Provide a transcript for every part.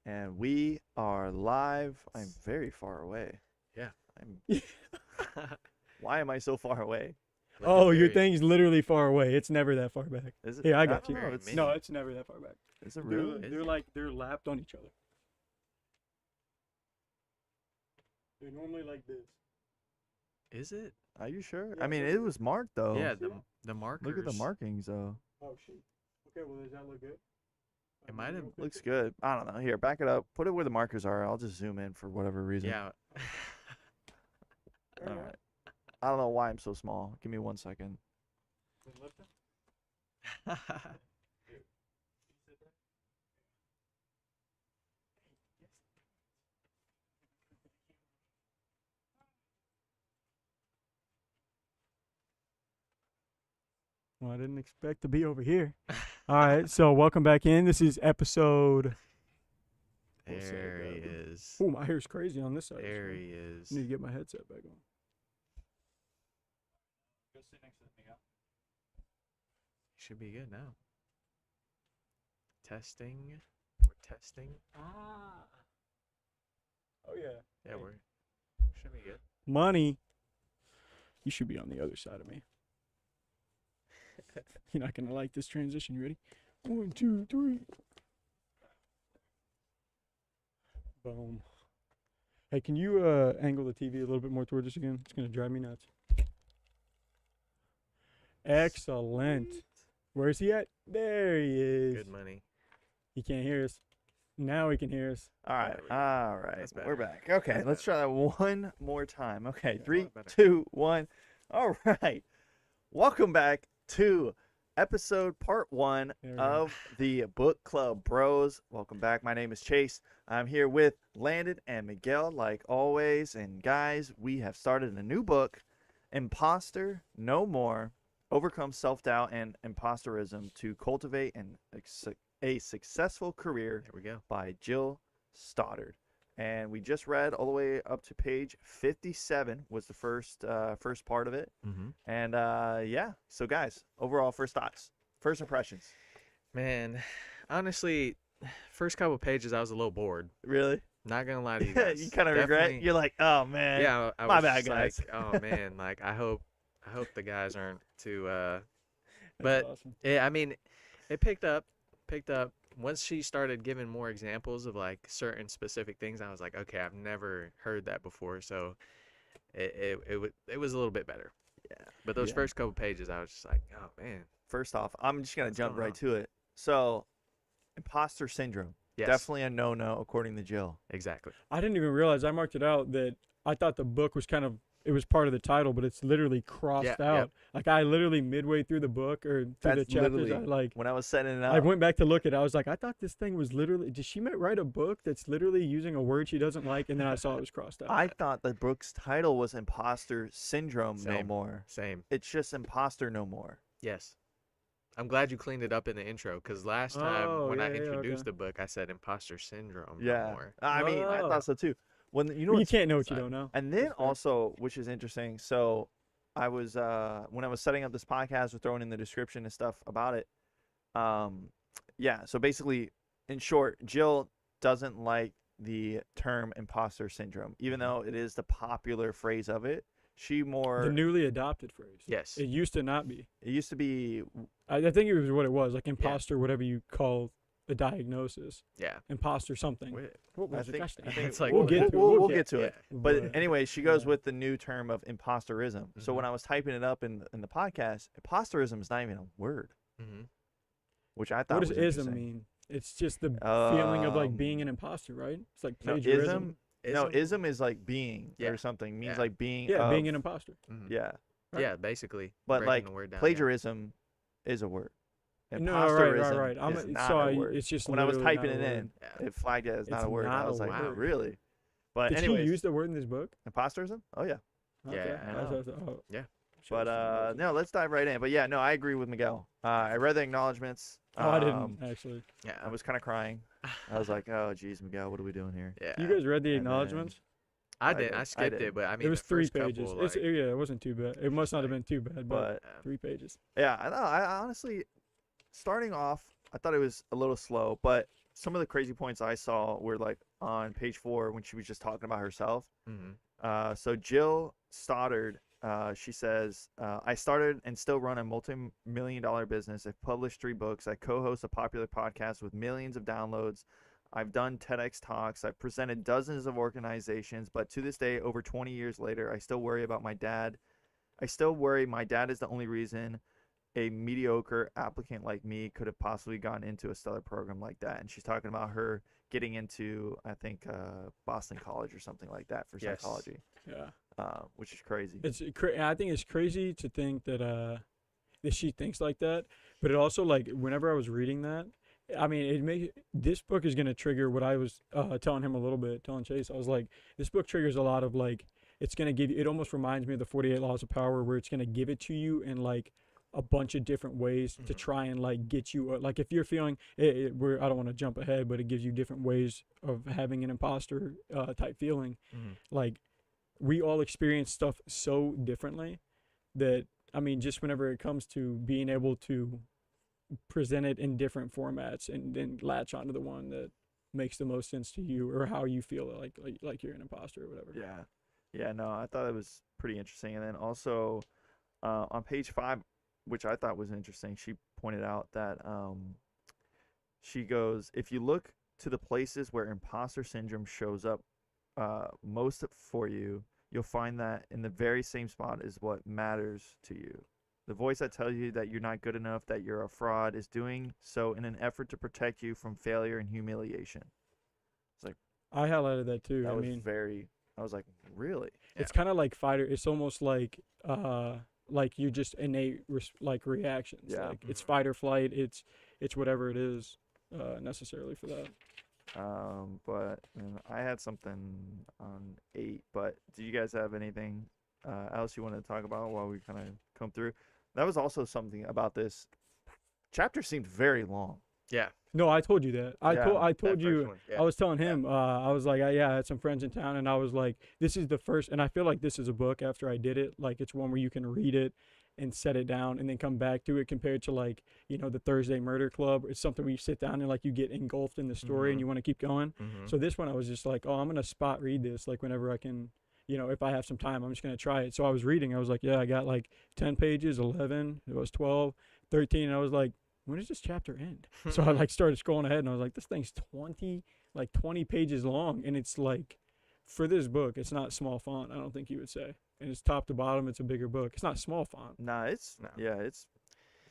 And we are live. I'm very far away. Yeah. I'm. Why am I so far away? Oh, your thing's literally far away. It's never that far back. Is it? Here, I got you. don't know, it's- No, it's never that far back. Is it really? They're lapped on each other. They're normally like this. Is it? Are you sure? Yeah, I mean, look. it was marked though. Yeah, the markers. Look at the markings though. Oh shoot. Okay, well does that look good? It might have. Looks good. I don't know. Here, back it up. Put it where the markers are. I'll just zoom in for whatever reason. Yeah. All right. I don't know why I'm so small. Give me 1 second. Well, I didn't expect to be over here. All right, so welcome back in. This is episode. There he is. Oh, my hair's crazy on this side. There he is. Need to get my headset back on. Go sit next to me. Should be good now. Testing. We're testing. Ah. Oh yeah. Yeah, we're. Should be good. Money. You should be on the other side of me. You're not gonna like this transition. You ready? 1, 2, 3. Boom. Hey, can you angle the TV a little bit more towards us again? It's gonna drive me nuts. Excellent. Where is he at? There he is. Good money. He can't hear us. Now he can hear us. All right. There we go. All right. That's We're better. back. Okay. That's Let's try that one more time. Okay. Yeah, a 3, lot better. 2, 1. All right. Welcome back to episode part 1 There we go. of the Book Club Bros. Welcome back. My name is Chase. I'm here with Landon and Miguel, like always. And guys, we have started a new book, Imposter No More: Overcome Self-Doubt and Imposterism to Cultivate a Successful Career There we go. by Jill Stoddard. And we just read all the way up to page 57 was the first part of it. Mm-hmm. And yeah, so guys, overall first thoughts, first impressions. Man, honestly, first couple pages I was a little bored. Really? Not gonna lie to you guys. You kind of regret? Definitely- You're like, oh man. Yeah, I my was bad, just guys. like, oh man, like I hope the guys aren't too. That's But awesome. yeah, I mean, it picked up. Once she started giving more examples of like certain specific things, I was like, okay, I've never heard that before, so it was a little bit better. Yeah. But those Yeah. first couple pages, I was just like, oh man, First off, I'm just going to What's jump going right on? to it. So, imposter syndrome. yes, Definitely a no-no according to Jill. exactly. I didn't even realize. I marked it out that I thought the book was it was part of the title, but it's literally crossed Yeah, out. yep. Like I literally midway through the book or through the That's chapters, literally when I was setting it up. I went back to look at it. I was like, I thought this thing was literally. Did she write a book that's literally using a word she doesn't like? And then I saw it was crossed out. I thought the book's title was Imposter Syndrome No Same. More. Same. It's just Imposter No More. Yes. I'm glad you cleaned it up in the intro because last time Oh, when I yeah, yeah, introduced okay. the book, I said imposter syndrome. Yeah. No more. I mean, I Oh. thought so too. When you know Well, you what's can't know what you fine. don't know. And then That's fair. also, which is interesting, so I was when I was setting up this podcast, we're throwing in the description and stuff about it. Yeah, so basically, in short, Jill doesn't like the term imposter syndrome, even though it is the popular phrase of it. She more The newly adopted phrase. Yes. It used to not be. it used to be I think it was what it was, like imposter, whatever you call the diagnosis. Yeah. Imposter something. Wait, What I was it? think, Gosh I dang think it. It's like- we'll get to it. we'll yeah, get to it. yeah. But anyway, she goes yeah. with the new term of imposterism. So Mhm. when I was typing it up in the podcast, imposterism is not even a word, Mm-hmm. which I thought What was does ism interesting. mean? It's just the feeling of like being an Um, imposter, right? It's like No, plagiarism. ism is like being Yeah. or something. Means Yeah. like being. Yeah, being of- an imposter. Mm-hmm. Yeah, right? Yeah, basically. but breaking like the word down, yeah. plagiarism is a word. No, right. is not so a word. It's just When I was literally typing not it a in, word. Yeah. it flagged it as not It's a word. not I a was like, word. really? But Did anyways, she use the word in this book? imposterism? Oh yeah. Yeah, Okay. I know. Yeah. But no, let's dive right in. But yeah, no, I agree with Miguel. I read the acknowledgments. Oh, I didn't actually. Yeah. I was kind of crying. I was like, oh, geez, Miguel, what are we doing here? Yeah. You guys read the And then- acknowledgements? I I did. did. I I skipped did. it, but I mean, It was the 3 first pages. couple, like, Yeah, it wasn't too bad. It must not have been too bad, but But 3 pages. yeah, I know. I honestly, starting off, I thought it was a little slow, but some of the crazy points I saw were like on page 4 when she was just talking about herself. So Jill Stoddard, she says, I started and still run a multi-million-dollar business. I've published 3 books. I co-host a popular podcast with millions of downloads. I've done TEDx talks. I've presented dozens of organizations, but to this day, over 20 years later, I still worry about my dad. I still worry my dad is the only reason a mediocre applicant like me could have possibly gone into a stellar program like that. And she's talking about her getting into, I think, Boston College or something like that for Yes. psychology, Yeah. which is crazy. I think it's crazy to think that that she thinks like that, but it also, like, whenever I was reading that, I mean, this book is gonna trigger what I was telling him a little bit, telling Chase. I was like, this book triggers a lot of, like, it's gonna give you. It almost reminds me of the 48 Laws of Power, where it's gonna give it to you in like a bunch of different ways to try and like get you. Like, if you're feeling, I don't want to jump ahead, but it gives you different ways of having an imposter type feeling. Like, we all experience stuff so differently that, I mean, just whenever it comes to being able to present it in different formats and then latch onto the one that makes the most sense to you or how you feel like you're an imposter or whatever. Yeah, no, I thought it was pretty interesting. And then also on page 5, which I thought was interesting, she pointed out that she goes, if you look to the places where imposter syndrome shows up most for you, you'll find that in the very same spot is what matters to you. The voice that tells you that you're not good enough, that you're a fraud, is doing so in an effort to protect you from failure and humiliation. It's like, I highlighted that too. that I was mean, I was like, really? it's kind of like fighter. It's almost like you just innate like reactions. Yeah. Like, it's fight or flight. It's whatever it is necessarily for that. But I had something on 8, but do you guys have anything else you want to talk about while we kind of come through? That was also something about this chapter seemed very long. Yeah. No, I told you that. I Yeah, told That first you. one, yeah. I was telling him. I was like, I had some friends in town, and I was like, this is the first. And I feel like this is a book. After I did it, like, it's one where you can read it and set it down and then come back to it, compared to, like, the Thursday Murder Club. It's something where you sit down and, like, you get engulfed in the story and you want to keep going. So this one, I was just like, oh, I'm gonna spot read this, like, whenever I can. If I have some time, I'm just going to try it. So I was reading. I was like, yeah, I got like 10 pages, 11, it was 12, 13. And I was like, when does this chapter end? So I like started scrolling ahead and I was like, this thing's 20 pages long. And it's like, for this book, it's not small font, I don't think you would say. And it's top to bottom. It's a bigger book. It's not small font. Nah, it's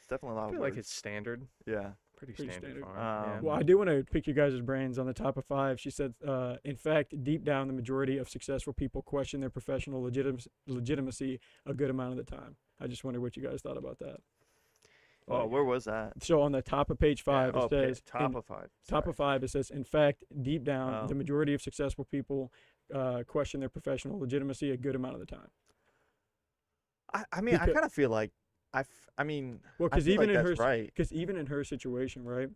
definitely a lot I of feel words. like it's standard. Yeah. Pretty Pretty standard. standard. font, Well, I do want to pick your guys' brains on the top of 5. She said, in fact, deep down, the majority of successful people question their professional legitimacy a good amount of the time. I just wonder what you guys thought about that. Oh, Like, where was that? so on the top of page 5, Oh, it says, top of 5. top Sorry. of 5, it says, in fact, deep down, Oh. the majority of successful people question their professional legitimacy a good amount of the time. I mean, I Because- kind of feel like I mean, Well, I because feel even like in her, that's right. because even in her situation, right?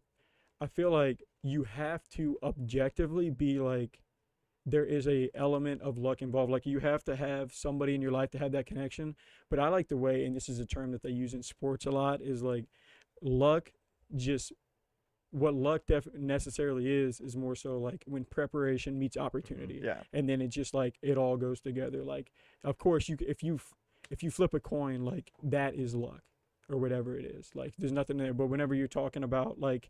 I feel like you have to objectively be like, there is a element of luck involved. Like, you have to have somebody in your life to have that connection. But I like the way, and this is a term that they use in sports a lot, is like, luck. Just what luck necessarily is more so like when preparation meets opportunity. Yeah. And then it's just like it all goes together. Like, of course, if you flip a coin, like, that is luck or whatever it is. Like, there's nothing there. But whenever you're talking about, like,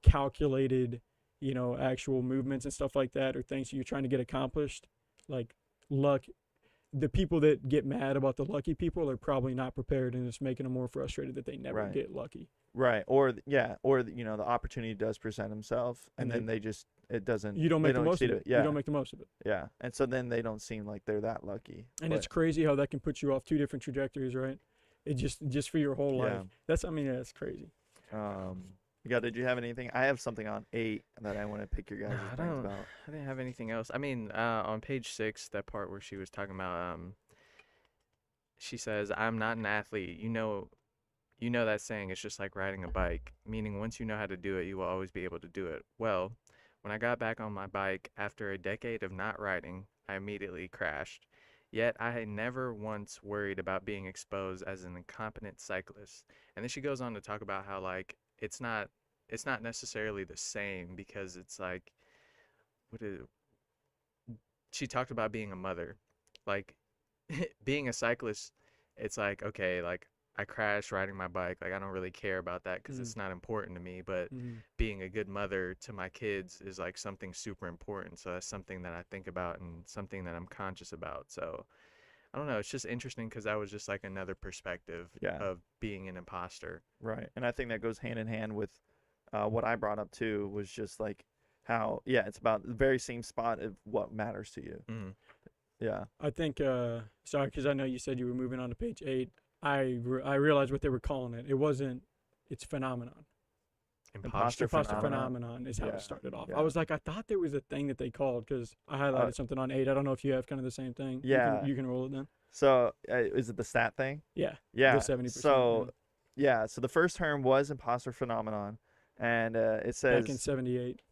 calculated, actual movements and stuff like that, or things you're trying to get accomplished, like, luck, the people that get mad about the lucky people are probably not prepared, and it's making them more frustrated that they never Right. get lucky. Right. Or the opportunity does present himself, and then they just it doesn't. You don't make they the most of exceed it. Yeah. You don't make the most of it. Yeah. And so then they don't seem like they're that lucky. And But, it's crazy how that can put you off 2 different trajectories, right? It just for your whole Yeah. life. That's crazy. Miguel, did you have anything? I have something on 8 that I want to pick your guys' I brains don't- about. I didn't have anything else. I mean, on page 6, that part where she was talking about, she says, "I'm not an athlete. You know that saying. It's just like riding a bike. Meaning, once you know how to do it, you will always be able to do it. Well, when I got back on my bike after a decade of not riding, I immediately crashed. Yet I had never once worried about being exposed as an incompetent cyclist." And then she goes on to talk about how, like, it's not it's not necessarily the same because it's like, what is she talked about being a mother, like being a cyclist. It's like, okay, like I crashed riding my bike, like I don't really care about that because Mm. it's not important to me. But Mhm. being a good mother to my kids is like something super important. So that's something that I think about and something that I'm conscious about. So I don't know. It's just interesting because that was just like another perspective Yeah. of being an imposter. Right. And I think that goes hand in hand with what I brought up too, was just like how, yeah, it's about the very same spot of what matters to you. Mm. Yeah. I think, sorry, because I know you said you were moving on to page 8. I realized what they were calling it. It wasn't, it's phenomenon. Imposter Imposter phenomenon. phenomenon is how Yeah, it started off. yeah. I was like, I thought there was a thing that they called because I highlighted something on 8. I don't know if you have kind of the same thing. Yeah. You can roll it then. So is it the stat thing? Yeah. Yeah. The 70%. So, yeah. So the first term was imposter phenomenon. And it says. Back in 78.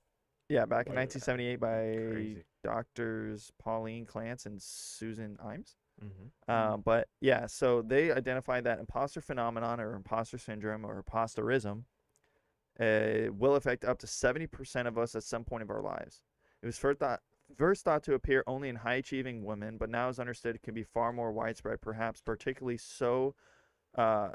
Yeah, back in Wow. 1978 by Crazy. doctors Pauline Clance and Susan Imes. Mm-hmm. But yeah, so they identified that imposter phenomenon or imposter syndrome or imposterism will affect up to 70% of us at some point of our lives. It was first thought to appear only in high-achieving women, but now is understood it can be far more widespread, perhaps particularly so among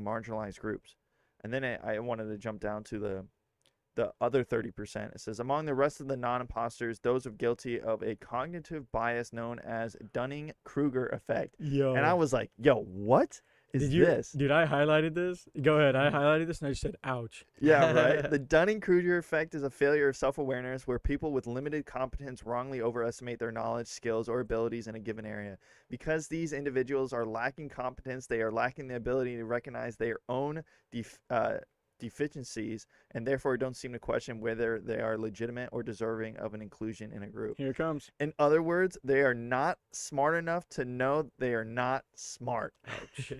marginalized groups. And then I wanted to jump down to the other 30%. It says, among the rest of the non-imposters, those are guilty of a cognitive bias known as Dunning-Kruger effect. Yo. And I was like, yo, what is this? Dude, I highlighted this. Go ahead. I Mhm. highlighted this and I just said, ouch. Yeah, right. The Dunning-Kruger effect is a failure of self-awareness where people with limited competence wrongly overestimate their knowledge, skills, or abilities in a given area. Because these individuals are lacking competence, they are lacking the ability to recognize their own deficiencies and therefore don't seem to question whether they are legitimate or deserving of an inclusion in a group. Here it comes. In other words, they are not smart enough to know they are not smart. Ouch.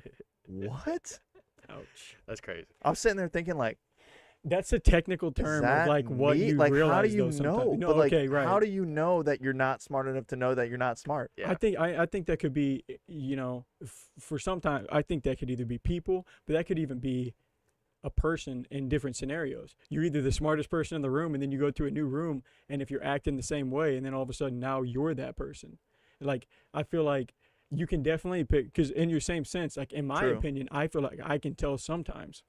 What? Ouch. That's crazy. I'm sitting there thinking like, That's a technical is term of that like what me? you Like, realize. how do you though, sometimes. know? No, But like, okay, right. how do you know that you're not smart enough to know that you're not smart? Yeah. I think that could be, for some time, I think that could either be people, but that could even be a person in different scenarios. You're either the smartest person in the room and then you go to a new room and if you're acting the same way and then all of a sudden now you're that person. Like, I feel like you can definitely pick, because in your same sense, like in my True. opinion, I feel like I can tell sometimes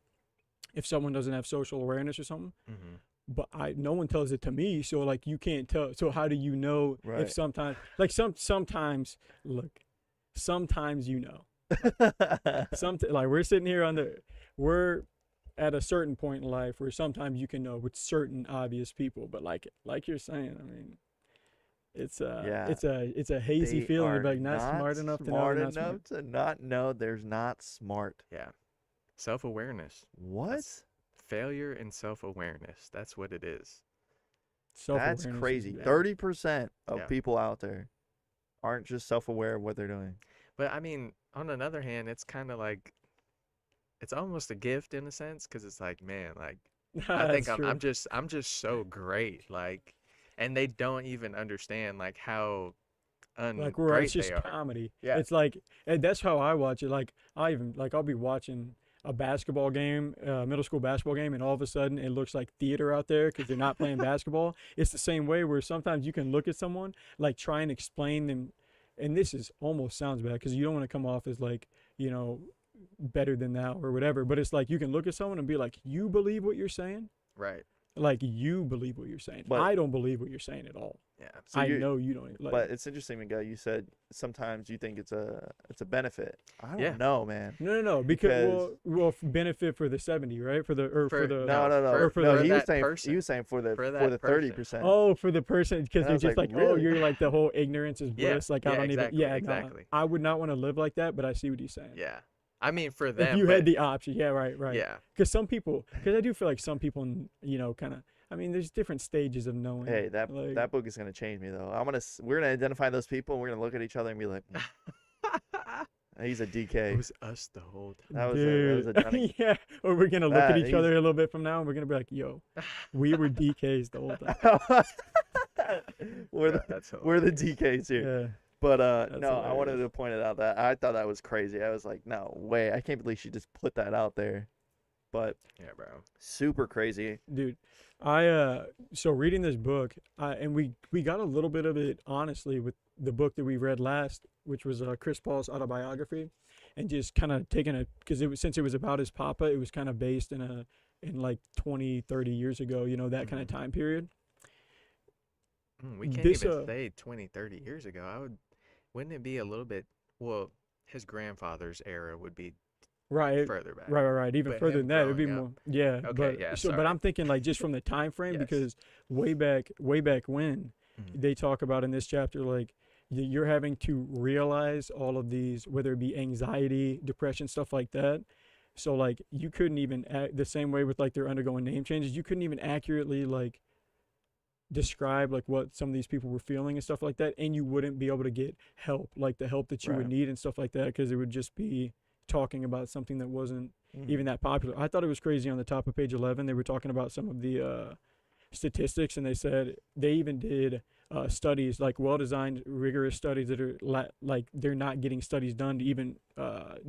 if someone doesn't have social awareness or something. Mm-hmm. But no one tells it to me, so like you can't tell. So how do you know Right. if sometimes, like sometimes, look, sometimes you know, like we're at a certain point in life where sometimes you can know with certain obvious people, but like you're saying, I mean, it's a hazy They feeling are of like not smart enough to know smart they're not enough smart. to not know there's not smart. Yeah. Self-awareness. What? That's failure and self-awareness. That's what it is. That's Self-awareness is crazy. bad. 30% of Yeah. people out there aren't just self-aware of what they're doing. But I mean, on another hand, it's kind of like, it's almost a gift in a sense because it's like, man, like I think That's I'm true. just so great, like, and they don't even understand like how Like ungreat it's just they are. comedy. Yeah. It's like, and that's how I watch it. Like I'll be watching a basketball game, middle school basketball game, and all of a sudden it looks like theater out there because they're not playing basketball. It's the same way where sometimes you can look at someone, like try and explain them, and this is almost sounds bad because you don't want to come off as like, better than that or whatever. But it's like you can look at someone and be like, you believe what you're saying? Right. Like you believe what you're saying. But- I don't believe what you're saying at all. Yeah. So I you- know you don't. Like, But it's interesting, Miguel. You said sometimes you think it's a benefit. I don't Yeah. know, man. no, because well, benefit for the 70, right? For the For- No. or for no, the- he was that saying person. he was saying for the For that 30%. Oh, for the person, because And I they're was just like, like, oh, really? you're like the whole ignorance is Yeah, bliss. Like I yeah, don't exactly, even. Yeah, exactly. No, I would not want to live like that. But I see what he's saying. Yeah. I mean, for If them, you but, had the option, yeah, right. yeah, Because I do feel like some people, kind of. I mean, there's different stages of knowing. Hey, that like, that book is gonna change me though. We're gonna identify those people and we're gonna look at each other and be like, he's a it DK. was us the whole time. That was dude. a Dunning. Yeah, or we're gonna look at That- each other a little bit from now, and we're gonna be like, "Yo, we were DKs the whole time." we're the DKs here. Yeah. But That's no, I wanted hilarious. to point it out that I thought that was crazy. I was like, no way, I can't believe she just put that out there. But Yeah, bro. super crazy. Dude, so reading this book, and we got a little bit of it honestly with the book that we read last, which was Chris Paul's autobiography, and just kind of taking it because since it was about his papa, it was kind of based in like 20, 30 years ago, that kind of Mhm. time period. We can't This even say 20, 30 years ago. Wouldn't it be a little bit, well, his grandfather's era would be Right, further back. right. Even But further him than that, it'd be growing up. more. Yeah, Okay, but yeah, but sorry. I'm thinking like just from the time frame Yes. because way back when Mhm. they talk about in this chapter like you're having to realize all of these, whether it be anxiety, depression, stuff like that. So like you couldn't even the same way with like they're undergoing name changes. You couldn't even accurately like describe like what some of these people were feeling and stuff like that, and you wouldn't be able to get help, like the help that you would Right. need and stuff like that, because it would just be talking about something that wasn't even Mhm. that popular. I thought it was crazy on the top of page 11. They were talking about some of the statistics, and they said they even did studies, like well-designed, rigorous studies that are like they're not getting studies done to even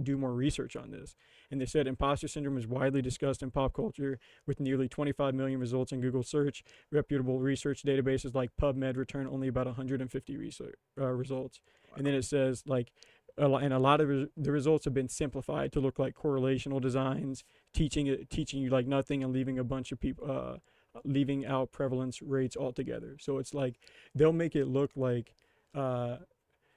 do more research on this. And they said imposter syndrome is widely discussed in pop culture, with nearly 25 million results in Google search. Reputable research databases like PubMed return only about 150 results. Wow. And then it says like. And a lot of the results have been simplified to look like correlational designs, teaching you like nothing and leaving a bunch of people leaving out prevalence rates altogether. So it's like they'll make it look like and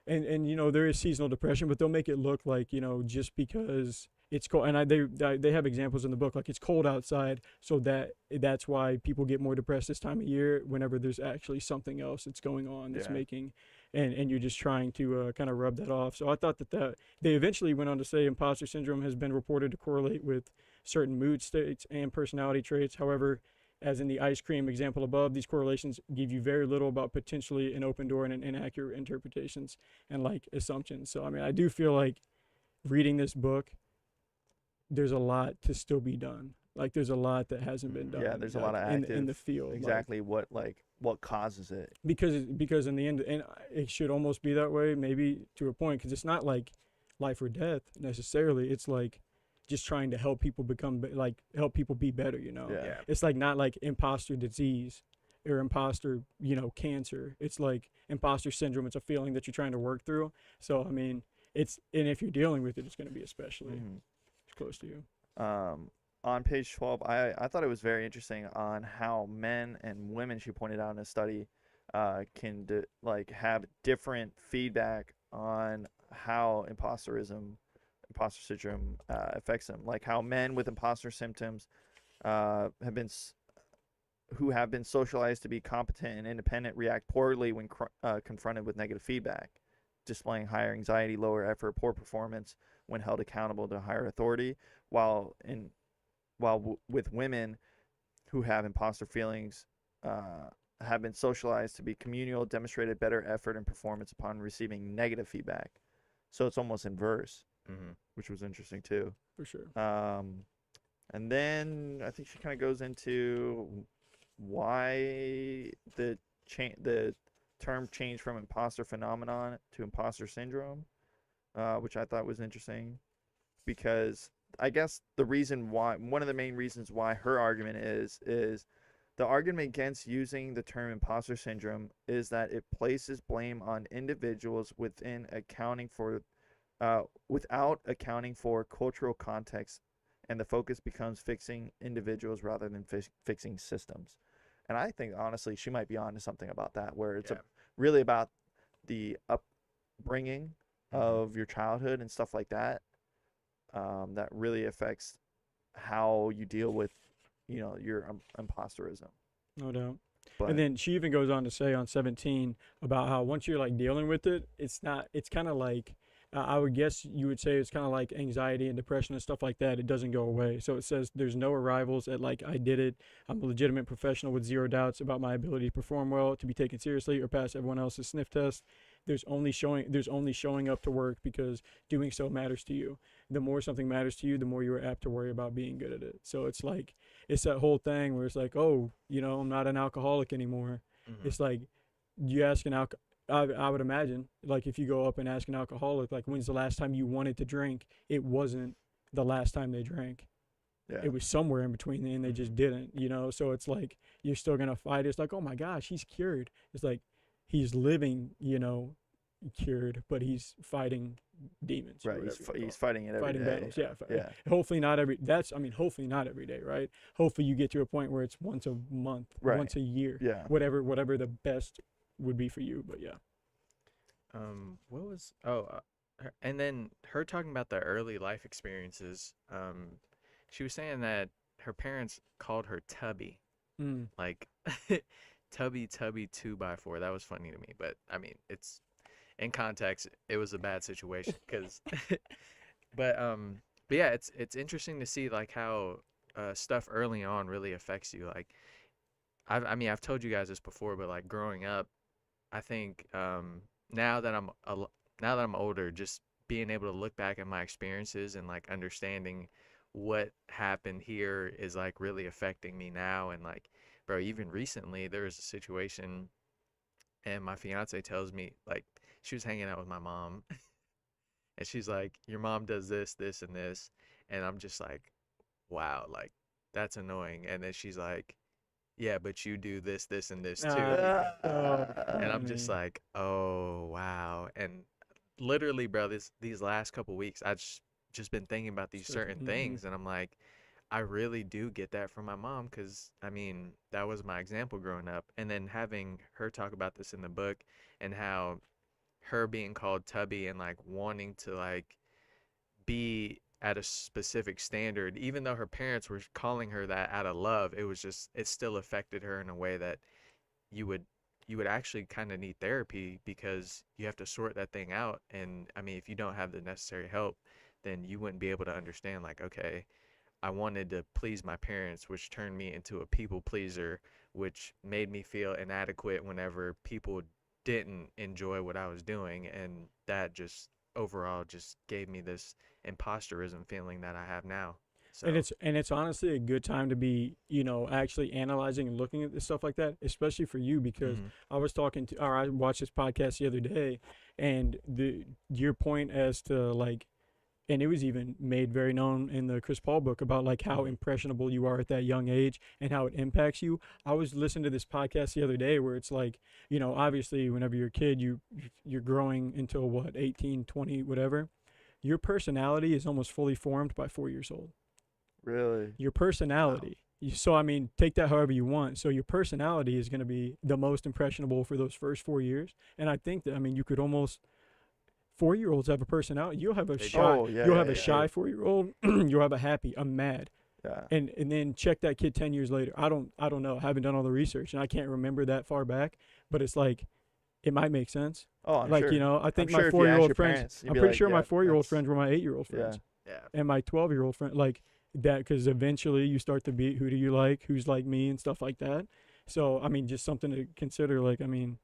there is seasonal depression, but they'll make it look like just because it's cold. And they have examples in the book, like it's cold outside, so that's why people get more depressed this time of year, whenever there's actually something else that's going on that's Yeah. making and you're just trying to kind of rub that off. So I thought that they eventually went on to say imposter syndrome has been reported to correlate with certain mood states and personality traits. However, as in the ice cream example above, these correlations give you very little about potentially an open door and inaccurate interpretations and like assumptions. So I mean, I do feel like reading this book, there's a lot to still be done. Like there's a lot that hasn't been done. Yeah, there's a lot of in the field. exactly what causes it. Because in the end, and it should almost be that way, maybe to a point, because it's not like life or death necessarily. It's like just trying to help people help people be better. Yeah. Yeah. It's like not like imposter disease or imposter, cancer. It's like imposter syndrome. It's a feeling that you're trying to work through. So I mean, and if you're dealing with it, it's going to be especially Mhm. close to you. On page 12, I thought it was very interesting on how men and women, she pointed out in a study, can have different feedback on how imposter syndrome affects them. Like how men with imposter symptoms who have been socialized to be competent and independent react poorly when confronted with negative feedback, displaying higher anxiety, lower effort, poor performance when held accountable to higher authority, while with women who have imposter feelings have been socialized to be communal, demonstrated better effort and performance upon receiving negative feedback. So it's almost inverse, which was interesting too. For sure. And then I think she kind of goes into why the term changed from imposter phenomenon to imposter syndrome, which I thought was interesting, because I guess one of the main reasons why her argument is the argument against using the term imposter syndrome is that it places blame on individuals without accounting for cultural context, and the focus becomes fixing individuals rather than fixing systems. And I think honestly she might be onto something about that, where it's really about the upbringing of your childhood and stuff like that, that really affects how you deal with your imposterism. No doubt. But And then she even goes on to say on 17 about how once you're like dealing with it, it's kind of like, I would guess you would say it's kind of like anxiety and depression and stuff like that. It doesn't go away. So it says there's no arrivals at like, I did it. I'm a legitimate professional with zero doubts about my ability to perform well, to be taken seriously, or pass everyone else's sniff test. There's only showing up to work because doing so matters to you. The more something matters to you, the more you're apt to worry about being good at it. So it's like, it's that whole thing where it's like, oh, I'm not an alcoholic anymore. It's like, you ask I would imagine, like, if you go up and ask an alcoholic, like, when's the last time you wanted to drink? It wasn't the last time they drank. Yeah. it was somewhere in between and they just didn't, you know? So it's like, you're still going to fight. It's like, oh my gosh, he's cured. It's like, he's living, you know, cured, but he's fighting demons. Right. He's fighting it every fighting day. battles. Yeah. Yeah. Hopefully not hopefully not every day, right? Hopefully you get to a point where it's once a month, Right. once a year, Yeah. whatever the best would be for you. But yeah. What was and then her talking about the early life experiences. She was saying that her parents called her Tubby, Mm. like Tubby 2x4. That was funny to me, but I mean, it's in context, it was a bad situation because, but yeah, it's interesting to see like how stuff early on really affects you. Like, I've told you guys this before, but like growing up, I think now that I'm older, just being able to look back at my experiences and like understanding what happened here is like really affecting me now. And like, bro, even recently there was a situation, and my fiance tells me like she was hanging out with my mom, and she's like, "Your mom does this, this, and this," and I'm just like, "Wow, like that's annoying." And then she's like, "Yeah, but you do this, this, and this too." And I'm just like, "Oh, wow." And literally, bro, these last couple weeks, I just been thinking about these certain things, and I'm like, I really do get that from my mom, because I mean, that was my example growing up. And then having her talk about this in the book, and how her being called Tubby and like wanting to like be at a specific standard, even though her parents were calling her that out of love, it still affected her in a way that you would actually kind of need therapy, because you have to sort that thing out. And I mean, if you don't have the necessary help, then you wouldn't be able to understand like, okay, I wanted to please my parents, which turned me into a people pleaser, which made me feel inadequate whenever people didn't enjoy what I was doing. And that just overall just gave me this imposterism feeling that I have now. So, And it's honestly a good time to be, you know, actually analyzing and looking at this stuff like that, especially for you, because I watched this podcast the other day, and your point as to like, and it was even made very known in the Chris Paul book about like how impressionable you are at that young age and how it impacts you. I was listening to this podcast the other day where it's like, you know, obviously whenever you're a kid, you're growing until what, 18, 20, whatever. Your personality is almost fully formed by 4 years old. Really? Your personality. So, I mean, take that however you want. So your personality is going to be the most impressionable for those first 4 years. And I think that, I mean, you could almost, 4-year-olds have a personality. You'll have a shy 4-year-old. You'll have a happy, a mad. Yeah. And then check that kid 10 years later. I don't know. I haven't done all the research and I can't remember that far back, but it's like, it might make sense. Oh, I'm like, sure. you know, I think I'm my sure if you ask 4-year-old your friends, parents, you'd I'm be pretty like, sure my yeah, 4-year-old that's- friends were my 8-year-old friends. yeah. And my 12-year-old friend, like that, because eventually you start to be, who do you like, who's like me, and stuff like that. So, I mean, just something to consider. Like, I mean,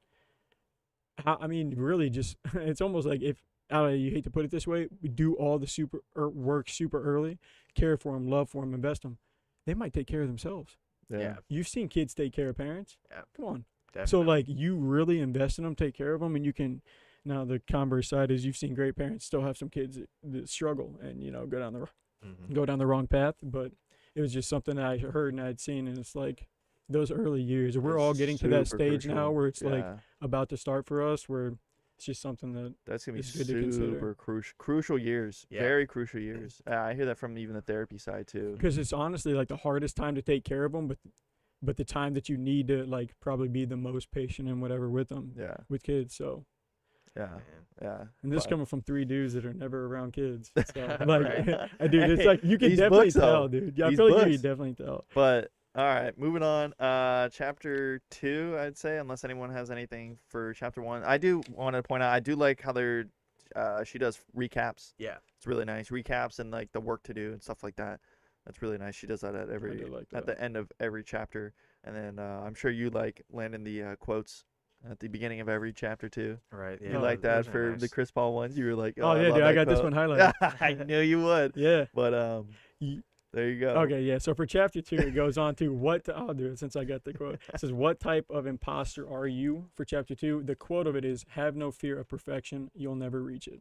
really just, it's almost like if, I don't know, you hate to put it this way, we do all the work super early, care for them, love for them, invest them. They might take care of themselves. Yeah. You've seen kids take care of parents. Yeah. Come on. Definitely. So, like, you really invest in them, take care of them, and you can. Now, the converse side is you've seen great parents still have some kids that struggle and, you know, go down the wrong path. But it was just something that I heard and I'd seen, and it's like those early years. We're It's all getting to that super stage now crucial. where it's like Yeah. about to start for us, where it's just something That's gonna be it's good to consider. super crucial years. Yeah. Very crucial years. I hear that from even the therapy side too. because it's honestly like the hardest time to take care of them, but the time that you need to like probably be the most patient and whatever with them, Yeah. with kids. So. Yeah. Man. Yeah. And this But- coming from 3 dudes that are never around kids. So, like, Right. dude, it's Hey, like you can these definitely books, though. tell, dude. Yeah, I These feel like you books. can definitely tell. But all right, moving on. Chapter 2, I'd say, unless anyone has anything for chapter 1. I do want to point out, I do like how she does recaps. Yeah. It's really nice. Recaps and like the work to do and stuff like that. That's really nice. She does that at do like at that. the end of every chapter. And then I'm sure you like landing the quotes at the beginning of every chapter too. Right. Yeah. You Oh, like that those are for nice. the Chris Paul ones? You were like, Oh, I yeah, love dude, I that got this quote." one highlighted. I knew you would. Yeah. But Ye- there you go. Okay, yeah. So for chapter 2, it goes on to I'll do it since I got the quote. It says, "What type of imposter are you?" For chapter 2, the quote of it is, "Have no fear of perfection. You'll never reach it."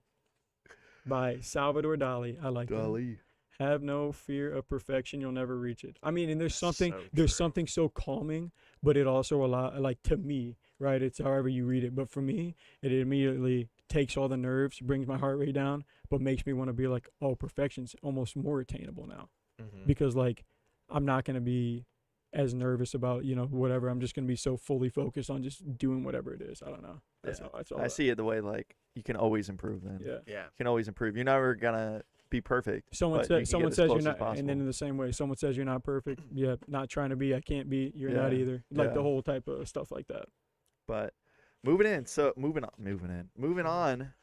By Salvador Dali. I like that. Golly. have no fear of perfection, you'll never reach it. I mean, and there's That's something so there's true. something so calming, but it also like to me, right? It's however you read it, but for me, it immediately takes all the nerves, brings my heart rate down, but makes me want to be like, oh, perfection's almost more attainable now Mm-hmm. because like I'm not gonna be as nervous about whatever. I'm just gonna be so fully focused on just doing whatever it is. I don't know. That's Yeah. all. That's all. I see it the way like you can always improve. Then Yeah. Yeah. you can always improve. You're never gonna be perfect. Someone but you can says someone get as says you're close as not, possible. and then in the same way, someone says you're not perfect. Yeah, not trying to be. I can't be. You're not Yeah, either. Like the yeah. whole type of stuff like that. But moving on.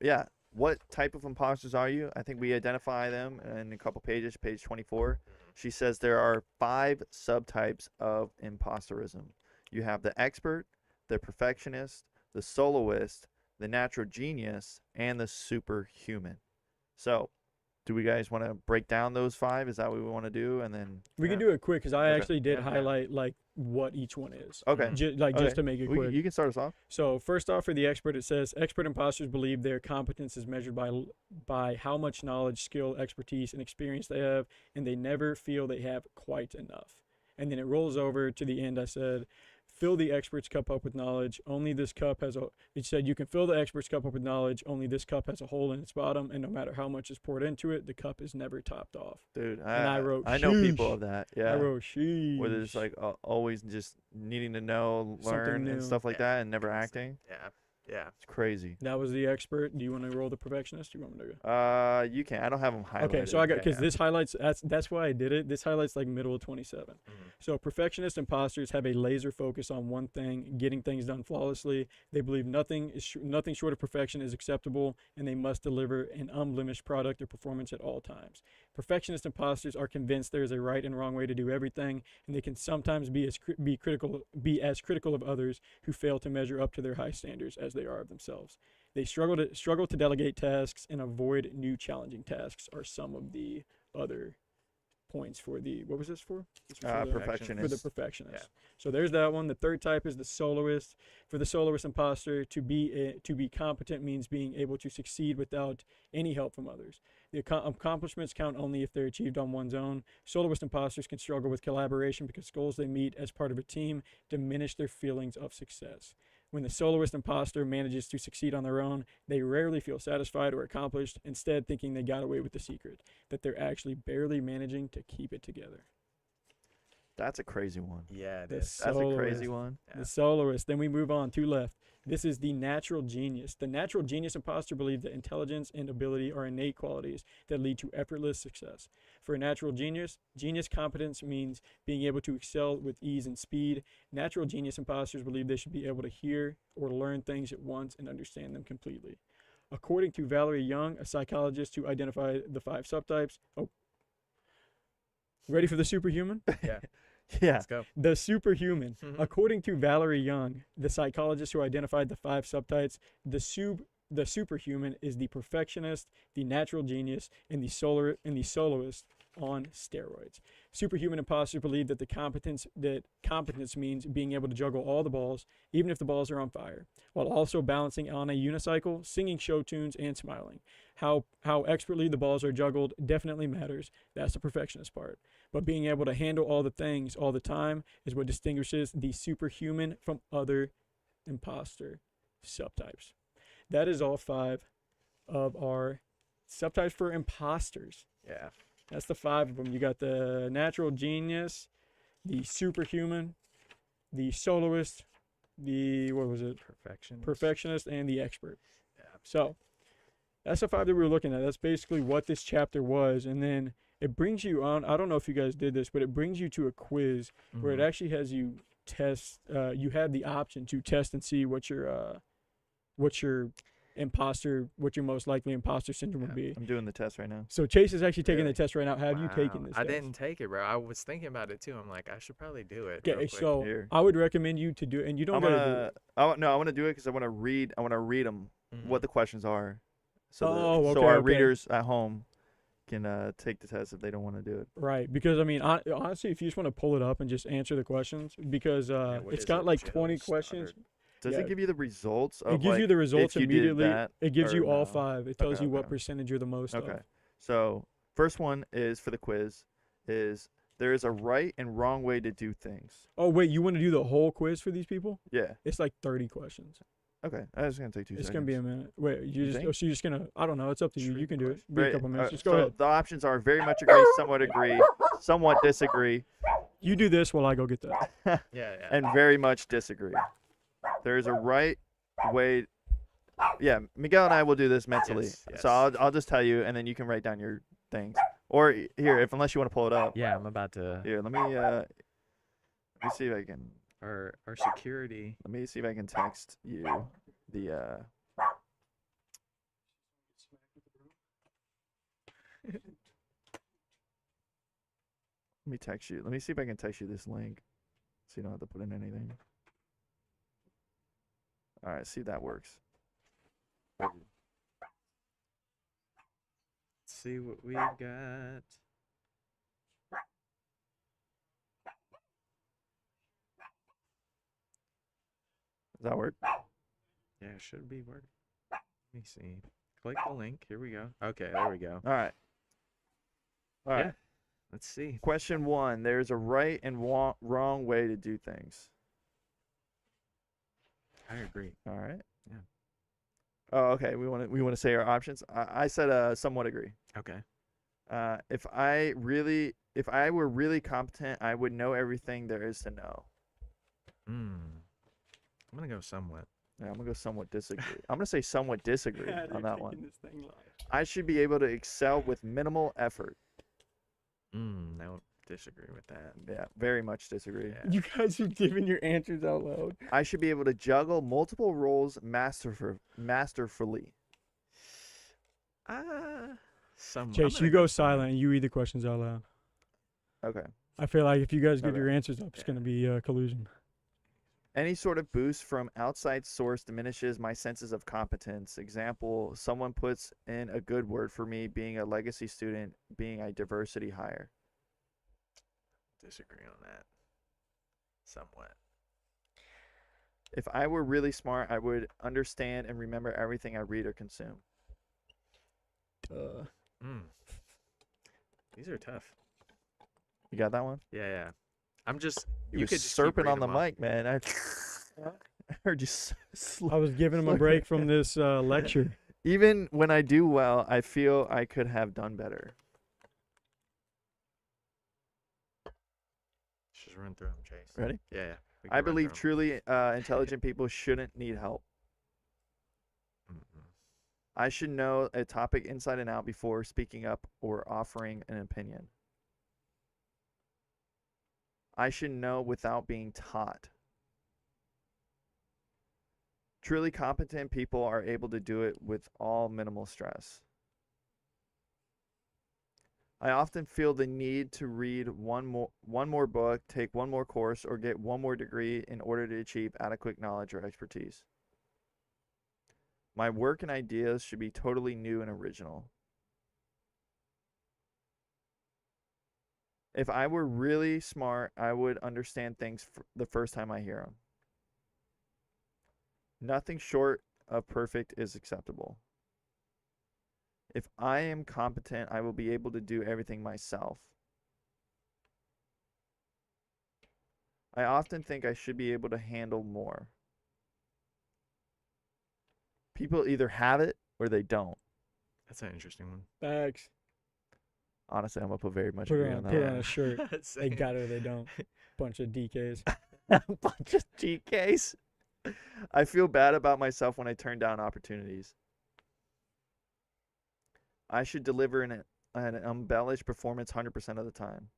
Yeah. What type of imposters are you? I think we identify them in a couple pages. Page 24. She says there are 5 subtypes of imposterism. You have the expert, the perfectionist, the soloist, the natural genius, and the superhuman. So, do we guys want to break down those 5? Is that what we want to do? And then We can do it quick because I Okay. actually did Yeah. highlight like what each one is. Okay. Just Okay. to make it quick. You can start us off. So first off, for the expert, it says expert imposters believe their competence is measured by how much knowledge, skill, expertise, and experience they have, and they never feel they have quite enough. And then it rolls over to the end. I said, fill the expert's cup up with knowledge. Only this cup has a. It said you can fill the expert's cup up with knowledge. Only this cup has a hole in its bottom, and no matter how much is poured into it, the cup is never topped off. Dude, And I wrote, I know people "Sheesh." of that. Yeah. I wrote, sheesh. Where they're just like always just needing to know, Something learn, and new. stuff like Yeah. that, and never acting. Yeah. Yeah. It's crazy. That was the expert. Do you want to roll the perfectionist? Do you want me to go? You can. I don't have them highlighted. Okay, so I got because yeah. this highlights that's why I did it. This highlights like middle of 27. Mhm. So perfectionist imposters have a laser focus on one thing, getting things done flawlessly. They believe nothing short of perfection is acceptable, and they must deliver an unblemished product or performance at all times. Perfectionist imposters are convinced there is a right and wrong way to do everything, and they can sometimes be as critical of others who fail to measure up to their high standards as they are of themselves. They struggle to delegate tasks and avoid new challenging tasks are some of the other points for the what was this for? This was for the Perfectionist. perfectionist. Yeah. So there's that one. The third type is the soloist. For the soloist imposter, to be competent means being able to succeed without any help from others. The accomplishments count only if they're achieved on one's own. Soloist imposters can struggle with collaboration because goals they meet as part of a team diminish their feelings of success. When the soloist imposter manages to succeed on their own, they rarely feel satisfied or accomplished, instead thinking they got away with the secret, that they're actually barely managing to keep it together. That's a crazy one. Yeah. It The is. That's a crazy soloist. one. Yeah. The soloist. Then we move on to left. This is the natural genius. The natural genius imposter believes that intelligence and ability are innate qualities that lead to effortless success. For a natural genius competence means being able to excel with ease and speed. Natural genius imposters believe they should be able to hear or learn things at once and understand them completely. According to Valerie Young, a psychologist who identified the 5 subtypes. Oh, ready for the superhuman? Yeah. Yeah. Let's go. The superhuman. Mhm. According to Valerie Young, the psychologist who identified the 5 subtypes, the superhuman is the perfectionist, the natural genius, and the soloist on steroids. Superhuman imposters believe that competence means being able to juggle all the balls, even if the balls are on fire, while also balancing on a unicycle, singing show tunes, and smiling. How expertly the balls are juggled definitely matters. That's the perfectionist part. But being able to handle all the things all the time is what distinguishes the superhuman from other imposter subtypes. That is all 5 of our subtypes for imposters. Yeah. That's the 5 of them. You got the natural genius, the superhuman, the soloist, the perfectionist, and the expert. Yeah. So that's the 5 that we were looking at. That's basically what this chapter was. And then it brings you on, I don't know if you guys did this, but it brings you to a quiz where it actually has you test, you have the option to test and see what your most likely imposter syndrome would be. I'm doing the test right now. So Chase is actually taking Really? the test right now. Have you taken Wow. this I test? didn't take it, bro. I was thinking about it too. I'm like, I should probably do it. Okay, real quick. so Here. I would recommend you to do it, and you don't I'm gotta do gonna. it. I want to do it because I want to read. I want to read them Mhm. what the questions are, so Oh, so okay, our okay. readers at home can take the test if they don't want to do it. Right, because I mean, honestly, if you just want to pull it up and just answer the questions, because what it's is got it, like Jill 20 Stoddard? questions. Does Yeah. it give you the results? Of It gives like, you the results if you did immediately. that It gives or you all no? 5. It tells Okay, you what okay. percentage you're the most Okay. of. So First one is for the quiz. Is there is a right and wrong way to do things. Oh wait, you want to do the whole quiz for these people? Yeah. It's like 30 questions. Okay. That's gonna take 2 It's seconds. gonna be a minute. Wait, You just think? oh, so you're just gonna? I don't know. It's up to you. You can do it. Be a Right, couple minutes. Just so go ahead. the options are very much agree, somewhat agree, somewhat disagree, You do this while I go get that. Yeah, yeah. and very much disagree. There is a right way. Yeah, Miguel and I will do this mentally. Yes. So I'll just tell you, and then you can write down your things. Or here, unless you want to pull it up. Yeah, I'm about to. Here, let me see if I can. Our security. Let me see if I can text you the. Let me text you. Let me see if I can text you this link, so you don't have to put in anything. All right, see if that works. Let's see what we got. Does that work? Yeah, it should be working. Let me see. Click the link. Here we go. Okay, there we go. All right. All right. Yeah. Let's see. Question 1. There's a right and wrong way to do things. I agree. All right. Yeah. Oh, okay. We want to say our options. I said somewhat agree. Okay. If I were really competent, I would know everything there is to know. I'm gonna go somewhat. Yeah, I'm gonna go somewhat disagree. I'm gonna say somewhat disagree on that one. This thing live. I should be able to excel with minimal effort. No, disagree with that. Yeah, very much disagree. Yeah. You guys are giving your answers out loud. I should be able to juggle multiple roles masterfully. Some. Chase, you go silent and you read the questions out loud. Okay. I feel like if you guys give Okay. your answers up, it's gonna be collusion. Any sort of boost from outside source diminishes my senses of competence. Example, someone puts in a good word for me being a legacy student, being a diversity hire. Disagree on that. Somewhat. If I were really smart, I would understand and remember everything I read or consume. These are tough. You got that one? Yeah. I'm just. You could were just keep serping on reading the them off. mic, man. I heard you. I was giving him a break from this lecture. Even when I do well, I feel I could have done better. Just run through them, Chase. Ready? Yeah. we can I run through believe 'em. truly intelligent people shouldn't need help. Mm-mm. I should know a topic inside and out before speaking up or offering an opinion. I should know without being taught. Truly competent people are able to do it with all minimal stress. I often feel the need to read one more book, take one more course, or get one more degree in order to achieve adequate knowledge or expertise. My work and ideas should be totally new and original. If I were really smart, I would understand things the first time I hear them. Nothing short of perfect is acceptable. If I am competent, I will be able to do everything myself. I often think I should be able to handle more. People either have it or they don't. That's an interesting one. Facts. Honestly, I'm gonna put very much Put agree it on on, that. put it on a shirt. They Same. got it or they don't. Bunch of DKs. A bunch of GKs. I feel bad about myself when I turn down opportunities. I should deliver an embellished performance 100% of the time.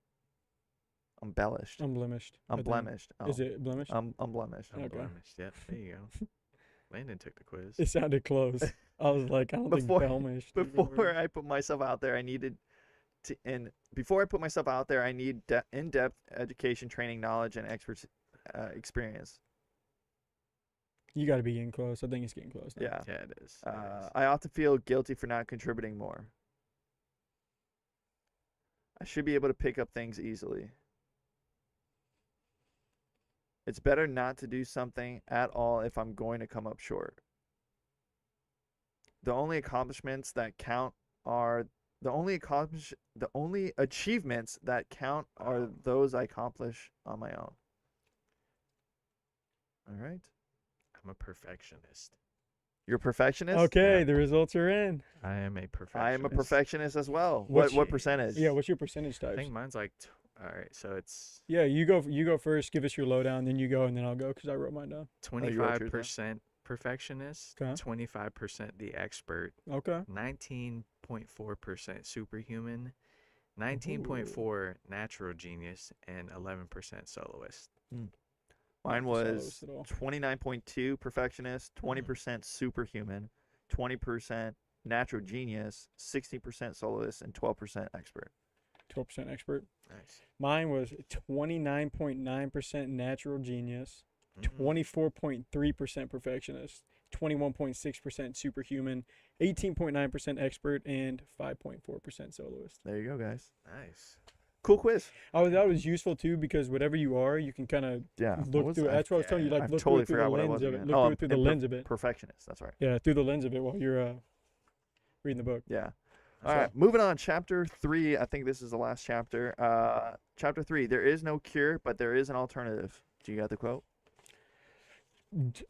Embellished. Unblemished. I think. Unblemished. Oh. Is it blemished? Unblemished. Okay. Unblemished. Yep. There you go. Landon took the quiz. It sounded close. I was like, I don't Before- think blemished. Before I put myself out there, I needed to, and before I put myself out there, I need in-depth education, training, knowledge, and experience. You got to be getting close. I think it's getting close. Now. Yeah. Yeah, it is. It is. I often feel guilty for not contributing more. I should be able to pick up things easily. It's better not to do something at all if I'm going to come up short. The only accomplishments that count are the only achievements that count are those I accomplish on my own. All right. I'm a perfectionist. You're a perfectionist? Okay, Yeah. the results are in. I am a perfectionist. I am a perfectionist as well. What's What your- percentage? Yeah, what's your percentage I types? think mine's like, all right, so it's Yeah, you go first. Give us your lowdown, then you go, and then I'll go because I wrote mine down. you wrote yours down? 25% perfectionist, Okay. 25% the expert, Okay. 19.4% superhuman, 19.4 natural genius, and 11% soloist. Mine Not the was soloist at all. 29.2 perfectionist, 20% superhuman, 20% natural genius, 60% soloist, and 12% expert. 12% expert. Nice. Mine was 29.9% natural genius, Mm. 24.3% perfectionist, 21.6% superhuman, 18.9% expert, and 5.4% soloist. There you go, guys. Nice. Cool quiz. That was useful too because whatever you are, you can kind of Yeah. what look was through it. that? That's what I was telling you. Like I've look totally through it through the forgot what it lens was of it. again. Look through it through the lens of it. Perfectionist. That's right. Yeah, through the lens of it while you're reading the book. Yeah. So- All right. Moving on. Chapter 3. I think this is the last chapter. Chapter 3. There is no cure, but there is an alternative. Do you got the quote?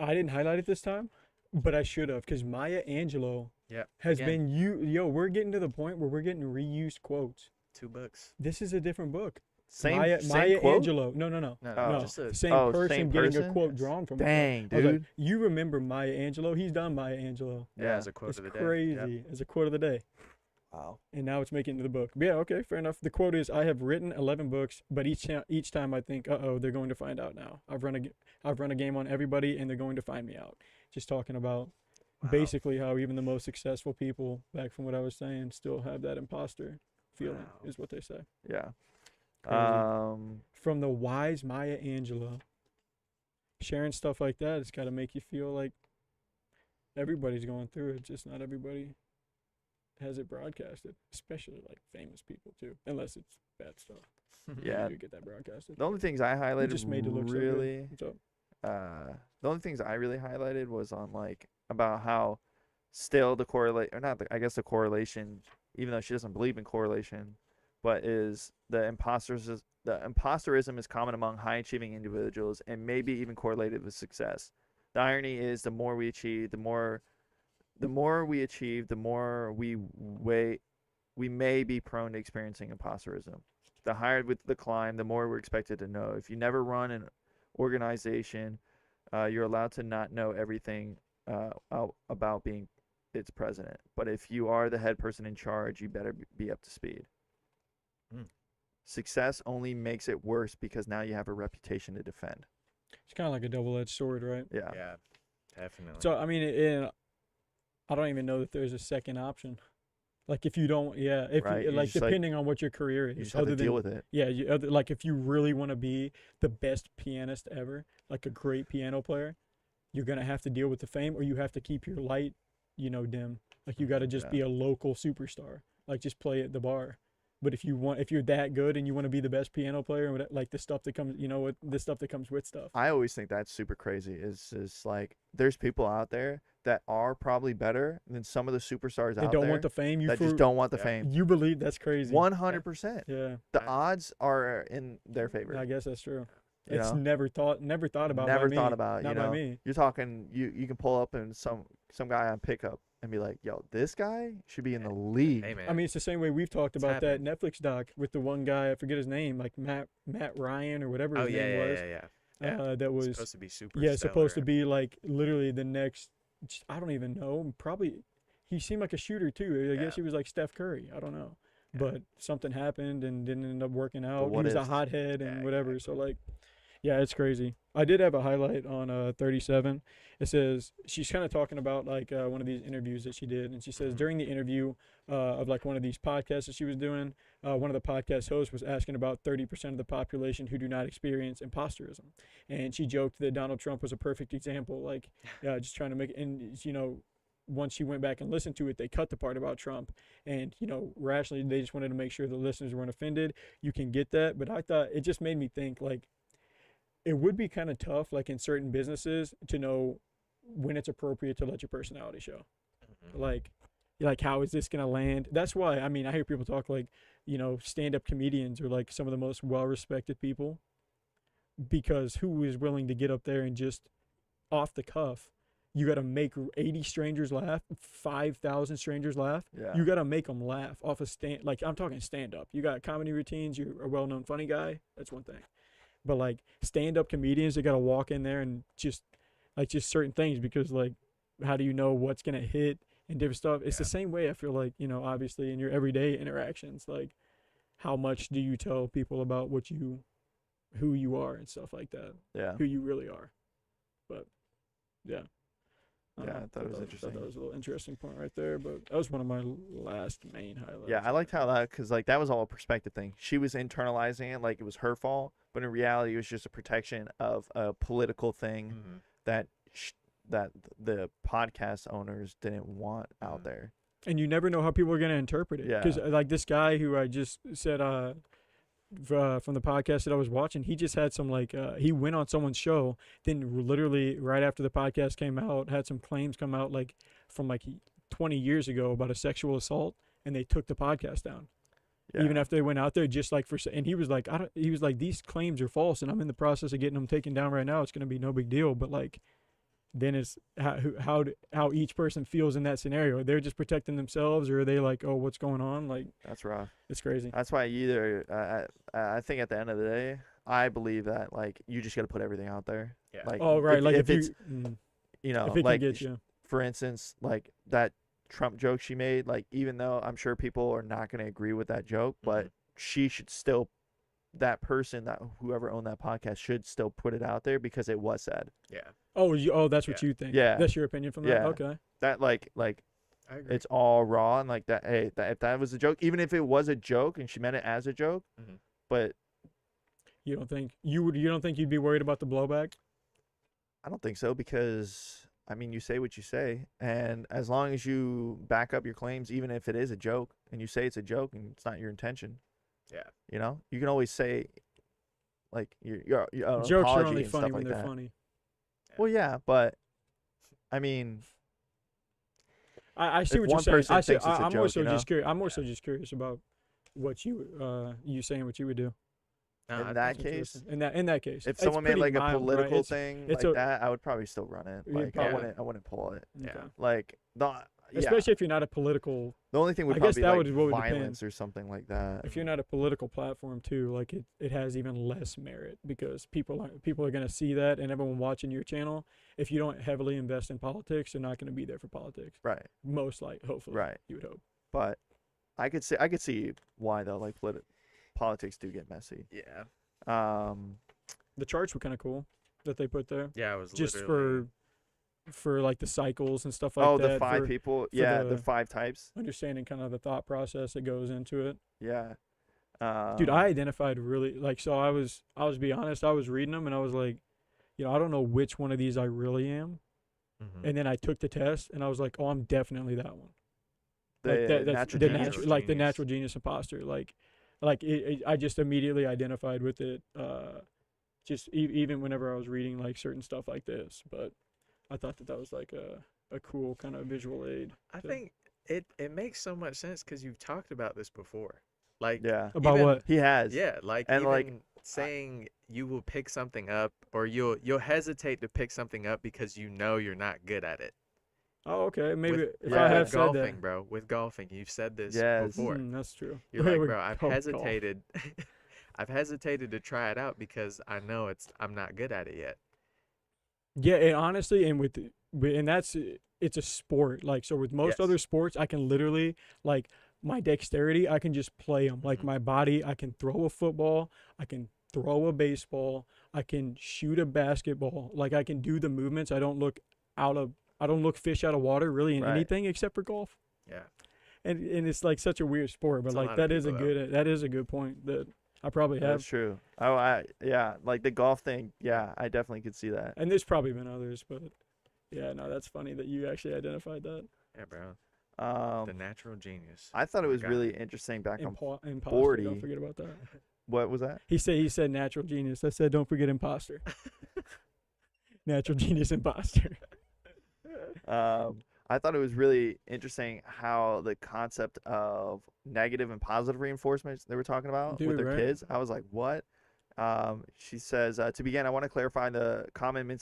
I didn't highlight it this time, but I should have because Maya Angelou Yep. has Again, been we're getting to the point where we're getting reused quotes. 2 books. This is a different book. Same Maya quote? Angelou. No. No, Oh. just a Same Oh, person same getting person? a quote Yes. drawn from Dang, it. I was like, dude. you remember Maya Angelou? He's done Maya Angelou. yeah, as a quote It's of the day. crazy. Yep. As a quote of the day. Wow. And now it's making it into the book. But yeah, okay, fair enough. The quote is, "I have written 11 books, but each time I think, they're going to find out now. I've run a game on everybody, and they're going to find me out." Just talking about Wow. basically how even the most successful people, back from what I was saying, still have that imposter feeling, Wow. is what they say. Yeah. Crazy. From the wise Maya Angelou, sharing stuff like that, it's got to make you feel like everybody's going through it. Just not everybody has it broadcasted, especially like famous people too, unless it's bad stuff. Yeah. You get that broadcasted. The only things I highlighted just made it look so good. really, What's up? the only things I really highlighted was on like about how still the correlate or not the, I guess the correlation, even though she doesn't believe in correlation, but is the imposterism is common among high achieving individuals and maybe even correlated with success. The irony is the more we achieve, the more we achieve, the more we may be prone to experiencing imposterism. The higher with the climb, the more we're expected to know. If you never run an organization, you're allowed to not know everything about being its president. But if you are the head person in charge, you better be up to speed. Mm. Success only makes it worse because now you have a reputation to defend. It's kind of like a double-edged sword, right? Yeah. Yeah, definitely. So I mean, I don't even know that there's a second option. Like if you don't, if Right, you, you like just, depending on what your career is, You just have to deal with it. yeah, like if you really want to be the best pianist ever, like a great piano player, you're gonna have to deal with the fame, or you have to keep your light, dim. Like you got to just Yeah. be a local superstar, like just play at the bar. But if you're that good and you want to be the best piano player, and like the stuff that comes, the stuff that comes with stuff. I always think that's super crazy. Is like there's people out there that are probably better than some of the superstars They out don't there want the fame. that just don't want the Yeah. fame. You believe that's crazy. 100%. Yeah, The odds are in their favor. I guess that's true. You It's know? never thought about. Never by me. thought about. Not You by know, me. you're talking. You can pull up and some guy on pickup and be like, "Yo, this guy should be in the league." Hey man. I mean, it's the same way we've talked It's about that Netflix doc with the one guy. I forget his name, like Matt Ryan or whatever oh his yeah, name yeah, was. yeah, yeah. That was supposed to be super. supposed to stellar. be like literally the next. I don't even know. Probably he seemed like a shooter too. I guess Yeah. he was like Steph Curry. I don't know, Yeah. but something happened and didn't end up working out. He what was a ifs. hothead and Yeah, whatever. exactly. So like, yeah, it's crazy. I did have a highlight on 37. It says she's kind of talking about like one of these interviews that she did, and she says Mhm. during the interview of like one of these podcasts that she was doing, one of the podcast hosts was asking about 30% of the population who do not experience imposterism, and she joked that Donald Trump was a perfect example, like just trying to make, and once she went back and listened to it, they cut the part about Trump, and rationally they just wanted to make sure the listeners weren't offended. You can get that, but I thought it just made me think like it would be kind of tough, like in certain businesses, to know when it's appropriate to let your personality show. Mhm. Like, you're like, how is this gonna land? That's why I mean I hear people talk like, stand-up comedians are like some of the most well-respected people, because who is willing to get up there and just off the cuff, you got to make 80 strangers laugh, 5,000 strangers laugh. Yeah. You got to make them laugh off a stand. Like, I'm talking stand up. You got comedy routines. You're a well known funny guy. That's one thing. But like stand up comedians, they got to walk in there and just certain things, because like, how do you know what's going to hit and different stuff? It's the same way I feel like, obviously in your everyday interactions, like how much do you tell people about who you are and stuff like that? Yeah. Who you really are. But yeah. Yeah, I thought it was interesting. That was a little interesting point right there, but that was one of my last main highlights. Yeah, I liked how that, because like that was all a perspective thing. She was internalizing it like it was her fault, but in reality, it was just a protection of a political thing that that the podcast owners didn't want out there. And you never know how people are going to interpret it. Yeah. Because like this guy who I just said from the podcast that I was watching, he just had some like he went on someone's show, then literally right after the podcast came out, had some claims come out like from like 20 years ago about a sexual assault, and they took the podcast down. Yeah. Even after they went out there, just like and he was like, these claims are false, and I'm in the process of getting them taken down right now. It's going to be no big deal. But like, then it's how each person feels in that scenario. They're just protecting themselves, or are they like, oh, what's going on? Like, That's rough. it's crazy. That's why I think at the end of the day, I believe that like you just got to put everything out there. Yeah. Like, Oh, right. Like if if it's if it like can get you. for instance, like that Trump joke she made, like even though I'm sure people are not going to agree with that joke, but she should still, that person, that whoever owned that podcast should still put it out there because it was said. Yeah. Oh, that's what you think. Yeah. That's your opinion from that. Yeah. Okay. That like I agree. it's all raw, and like that. Hey, if that was a joke, even if it was a joke and she meant it as a joke, but You don't think you'd be worried about the blowback? I don't think so, because I mean, you say what you say, and as long as you back up your claims, even if it is a joke, and you say it's a joke and it's not your intention, you can always say like your Jokes apology are only and funny stuff when like they're that. funny. Well, yeah, but I mean, I see if what one you're saying. person thinks it's a I'm more joke, so just curious. I'm more so just curious about what you saying what you would do No, in I that think- case, in that case. if It's someone made pretty like a mild, right? political It's- thing it's like a- that, I would probably still run it. You'd Like probably- I wouldn't pull it. Yeah. Okay. Like Especially if you're not a political. the only thing would I guess probably that be would- like what would depend. violence or something like that. If you're not a political platform too, like it has even less merit, because people are going to see that, and everyone watching your channel, if you don't heavily invest in politics, they're not going to be there for politics. Right. Most likely, hopefully. Right. You would hope. But I could see why though. Like politics do get messy. Yeah. The charts were kind of cool that they put there, Yeah, it was just literally, for like the cycles and stuff like that. the 5 for people. Yeah, the the- 5 types. understanding kind of the thought process that goes into it. Yeah. Dude, I identified really like, so I was be honest, I was reading them and I was like, I don't know which one of these I really am. And then I took the test and I was like, oh, I'm definitely that one. Like the that's natural the genius. natural, like the natural genius imposter. Like I just immediately identified with it. Just even whenever I was reading like certain stuff like this, but I thought that was like a cool kind of visual aid. I to- think it makes so much sense because you've talked about this before. Like, Yeah. About even- what? He has. yeah, like And, even like, saying you will pick something up, or you'll hesitate to pick something up because you know you're not good at it. Oh, okay. Maybe with, if yeah, I with have said golfing, that. bro. With golfing, you've said this Yes. before. That's true. You're like, With bro, I've golf. hesitated. I've hesitated to try it out because I know I'm not good at it yet. Yeah, and honestly, and and it's a sport. Like, so with most Yes. other sports, I can literally, like, my dexterity, I can just play them. Like, my body, I can throw a football, I can throw a baseball, I can shoot a basketball. Like, I can do the movements. I don't look fish out of water really in Right. anything except for golf. Yeah. And it's like such a weird sport, but It's a like lot of that is a people, good point that I probably have. That's true. Oh, yeah, like the golf thing. Yeah, I definitely could see that. And there's probably been others, but yeah, no, that's funny that you actually identified that. Yeah, bro. The natural genius. I thought it was Got really interesting back on. Imposter, 40. don't forget about that. What was that? He said natural genius. I said don't forget natural genius imposter. I I thought it was really interesting how the concept of negative and positive reinforcements they were talking about with Dude, their right? kids. I was like, what? She says, to begin, I want to clarify the common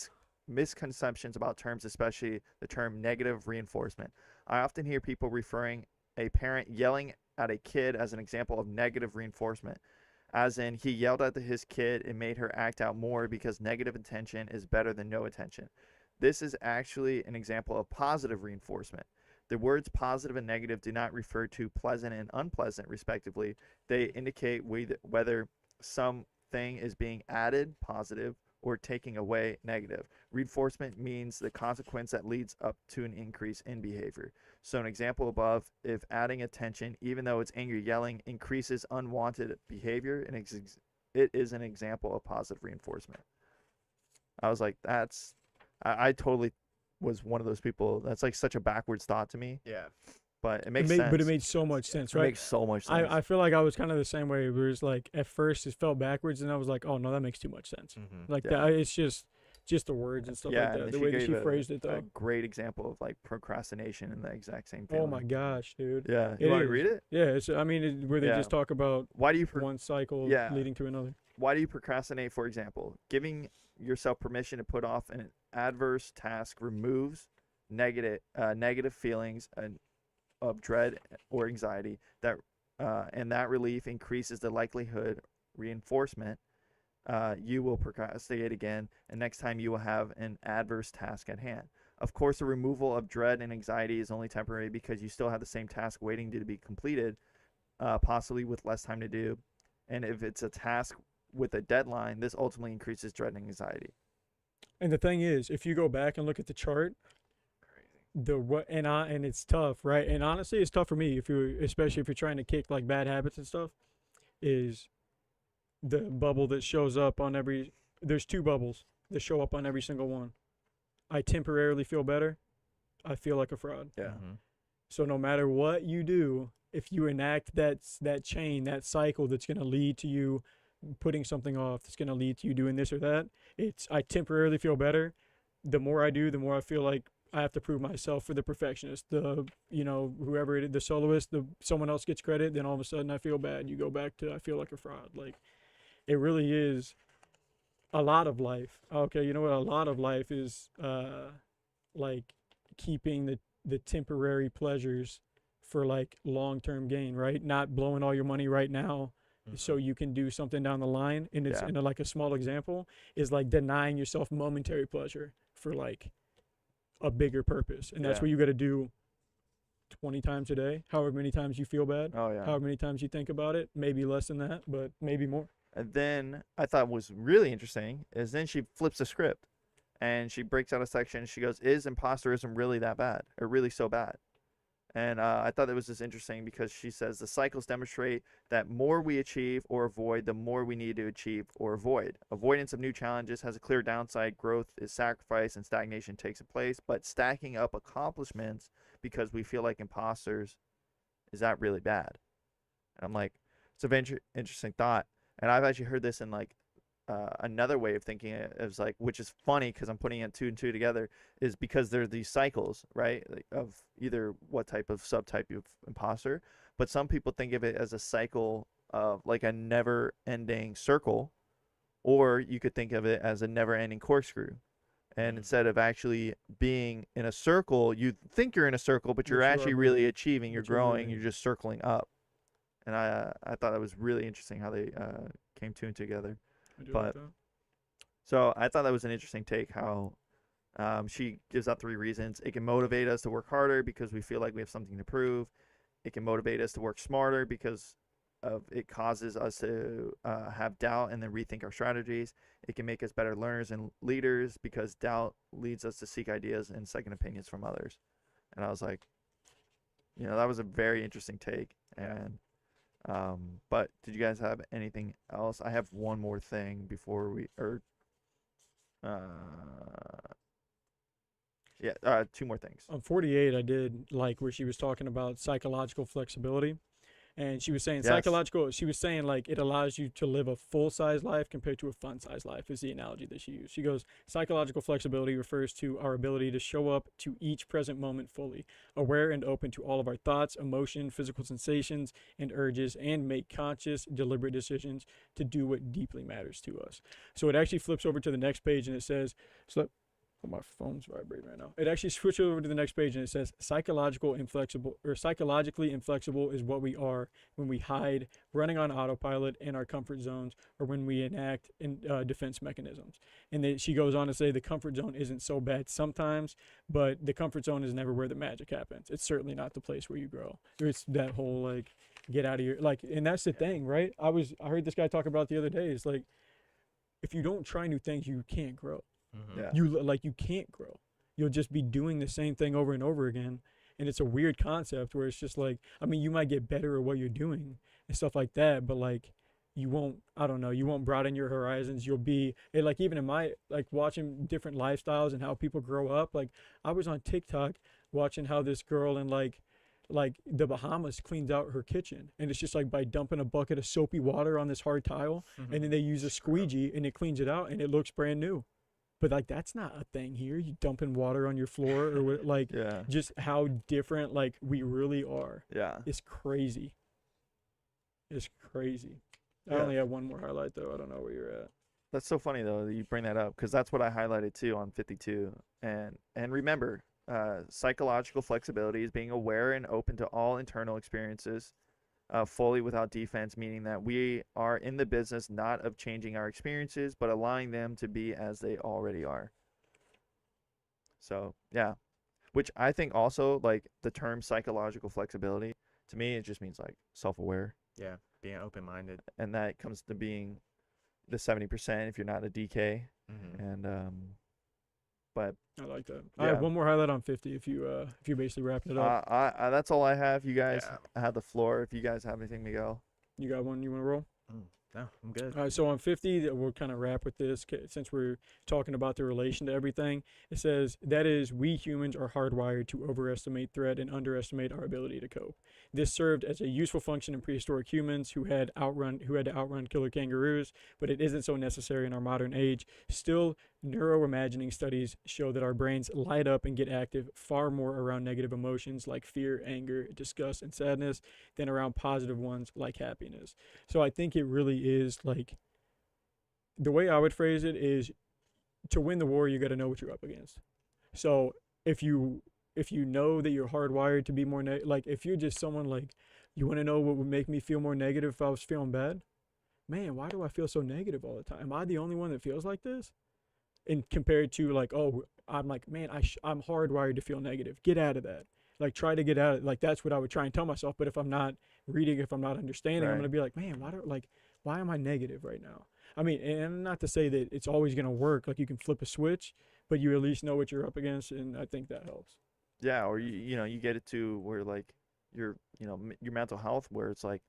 misconceptions about terms, especially the term negative reinforcement. I often hear people referring a parent yelling at a kid as an example of negative reinforcement, as in he yelled at his kid and made her act out more because negative attention is better than no attention. This is actually an example of positive reinforcement. The words positive and negative do not refer to pleasant and unpleasant, respectively. They indicate whether something is being added, positive, or taking away, negative. Reinforcement means the consequence that leads up to an increase in behavior. So, an example above, if adding attention, even though it's angry yelling, increases unwanted behavior, and it is an example of positive reinforcement. I was like, I totally was one of those people. That's like such a backwards thought to me, Yeah. but it It makes made, sense. but it made so much Yeah. sense, It right? makes so much sense. I feel like I was kind of the same way. Where it's like at first it felt backwards, and I was like, oh no, that makes too much sense. Mm-hmm. Like Yeah. that, it's just the words and stuff Yeah, like and that. then The she way that gave she phrased it, a though. great example of like procrastination and the exact same Oh feeling. my gosh, dude. Yeah, It you want to is. read it? Yeah, it's. I mean, where they Yeah. just talk about Why do you one cycle yeah. leading to another. Why do you procrastinate? For example, giving yourself permission to put off an adverse task removes negative feelings of dread or anxiety and that relief increases the likelihood reinforcement you will procrastinate again, and next time you will have an adverse task at hand. Of course, the removal of dread and anxiety is only temporary because you still have the same task waiting to be completed, possibly with less time to do. And if it's a task with a deadline, this ultimately increases dread and anxiety. And the thing is, if you go back and look at the chart, and it's tough, right? And honestly, it's tough for me especially if you're trying to kick like bad habits and stuff. Is the bubble that shows up on every? There's two bubbles that show up on every single one. I temporarily feel better. I feel like a fraud. Yeah. Mm-hmm. So no matter what you do, if you enact that chain, that cycle that's going to lead to you putting something off, that's going to lead to you doing this or that, it's I temporarily feel better. The more I do, the more I feel like I have to prove myself for the perfectionist, whoever it is, the soloist, someone else gets credit, then all of a sudden I feel bad. You go back to I feel like a fraud. Like it really is a lot of life. Okay, you know what? A lot of life is like keeping the temporary pleasures for like long-term gain, right? Not blowing all your money right now so you can do something down the line. And it's Yeah. like a small example is like denying yourself momentary pleasure for like a bigger purpose. And that's Yeah. what you got to do 20 times a day, however many times you feel bad, Oh yeah. however many times you think about it, maybe less than that, but maybe more. And then I thought was really interesting is then she flips the script and she breaks out a section. She goes, "Is imposterism really that bad, or really so bad?" And I thought that was just interesting because she says the cycles demonstrate that more we achieve or avoid, the more we need to achieve or avoid. Avoidance of new challenges has a clear downside. Growth is sacrifice and stagnation takes place. But stacking up accomplishments because we feel like imposters, is that really bad? And I'm like, it's a very interesting thought. And I've actually heard this in like another way of thinking it is like, which is funny because I'm putting it two and two together, is because there are these cycles, right, like of either what type of subtype of imposter, but some people think of it as a cycle of like a never-ending circle, or you could think of it as a never-ending corkscrew. And instead of actually being in a circle, you think you're in a circle, but you're But you are actually really moving. achieving, you're But you're growing, moving. you're just circling up. And I thought it was really interesting how they came two and together. I do But like that. so I thought that was an interesting take. How she gives out three reasons. It can motivate us to work harder because we feel like we have something to prove. It can motivate us to work smarter because of it causes us to have doubt and then rethink our strategies. It can make us better learners and leaders because doubt leads us to seek ideas and second opinions from others. And I was like, that was a very interesting take. And but did you guys have anything else? I have one more thing before two more things. On 48, I did like where she was talking about psychological flexibility. And she was saying Yes. she was saying like it allows you to live a full-size life compared to a fun-size life is the analogy that she used. She goes, psychological flexibility refers to our ability to show up to each present moment fully, aware and open to all of our thoughts, emotion, physical sensations, and urges, and make conscious, deliberate decisions to do what deeply matters to us. So it actually flips over to the next page and it says, so oh, my phone's vibrating right now. It actually switches over to the next page and it says psychologically inflexible is what we are when we hide, running on autopilot in our comfort zones, or when we enact defense mechanisms. And then she goes on to say the comfort zone isn't so bad sometimes, but the comfort zone is never where the magic happens. It's certainly not the place where you grow. It's that whole like get out of your like, and that's the thing, right? I heard this guy talk about it the other day. It's like if you don't try new things, you can't grow. Mm-hmm. Yeah. You can't grow. You'll just be doing the same thing over and over again, and it's a weird concept where it's just like, I mean, you might get better at what you're doing and stuff like that, but like you won't, I don't know, you won't broaden your horizons. You'll be like, even in my like watching different lifestyles and how people grow up, like I was on TikTok watching how this girl in like the Bahamas cleans out her kitchen, and it's just like by dumping a bucket of soapy water on this hard tile, and then they use a squeegee and it cleans it out and it looks brand new. But like that's not a thing here. You dumping water on your floor or what, like Yeah. just how different like we really are. Yeah. It's crazy. It's crazy. I Yeah. only have one more highlight though. I don't know where you're at. That's so funny though that you bring that up because that's what I highlighted too on 52. And remember, psychological flexibility is being aware and open to all internal experiences, fully without defense, meaning that we are in the business not of changing our experiences, but allowing them to be as they already are. So yeah, which I think also like the term psychological flexibility to me it just means like self-aware, Yeah, being open-minded. and that comes to being the 70% if you're not a DK. Mm-hmm. And but I like that. I Yeah. have one more highlight on 50 if you're basically wrapping it up. I that's all I have. You guys Yeah. have the floor. If you guys have anything, Miguel. You got one you want to roll? No, I'm good. All right, so on 50, we'll kind of wrap with this since we're talking about the relation to everything. It says, that is, we humans are hardwired to overestimate threat and underestimate our ability to cope. This served as a useful function in prehistoric humans who had to outrun killer kangaroos, but it isn't so necessary in our modern age. Still, neuroimagining studies show that our brains light up and get active far more around negative emotions like fear, anger, disgust, and sadness than around positive ones like happiness. So I think it really is like, the way I would phrase it is, to win the war, you got to know what you're up against. So if you know that you're hardwired to be more like if you're just someone like, you want to know what would make me feel more negative if I was feeling bad? Man, why do I feel so negative all the time? Am I the only one that feels like this? And compared to like, oh, I'm like, man, I'm hardwired to feel negative. Get out of that. Like, try to get out of it. Like, that's what I would try and tell myself. But if I'm not reading, if I'm not understanding, I'm Right. gonna be like, man, why am I negative right now? I mean, and not to say that it's always gonna work. Like, you can flip a switch, but you at least know what you're up against, and I think that helps. Yeah, or you get it to where like your your mental health where it's like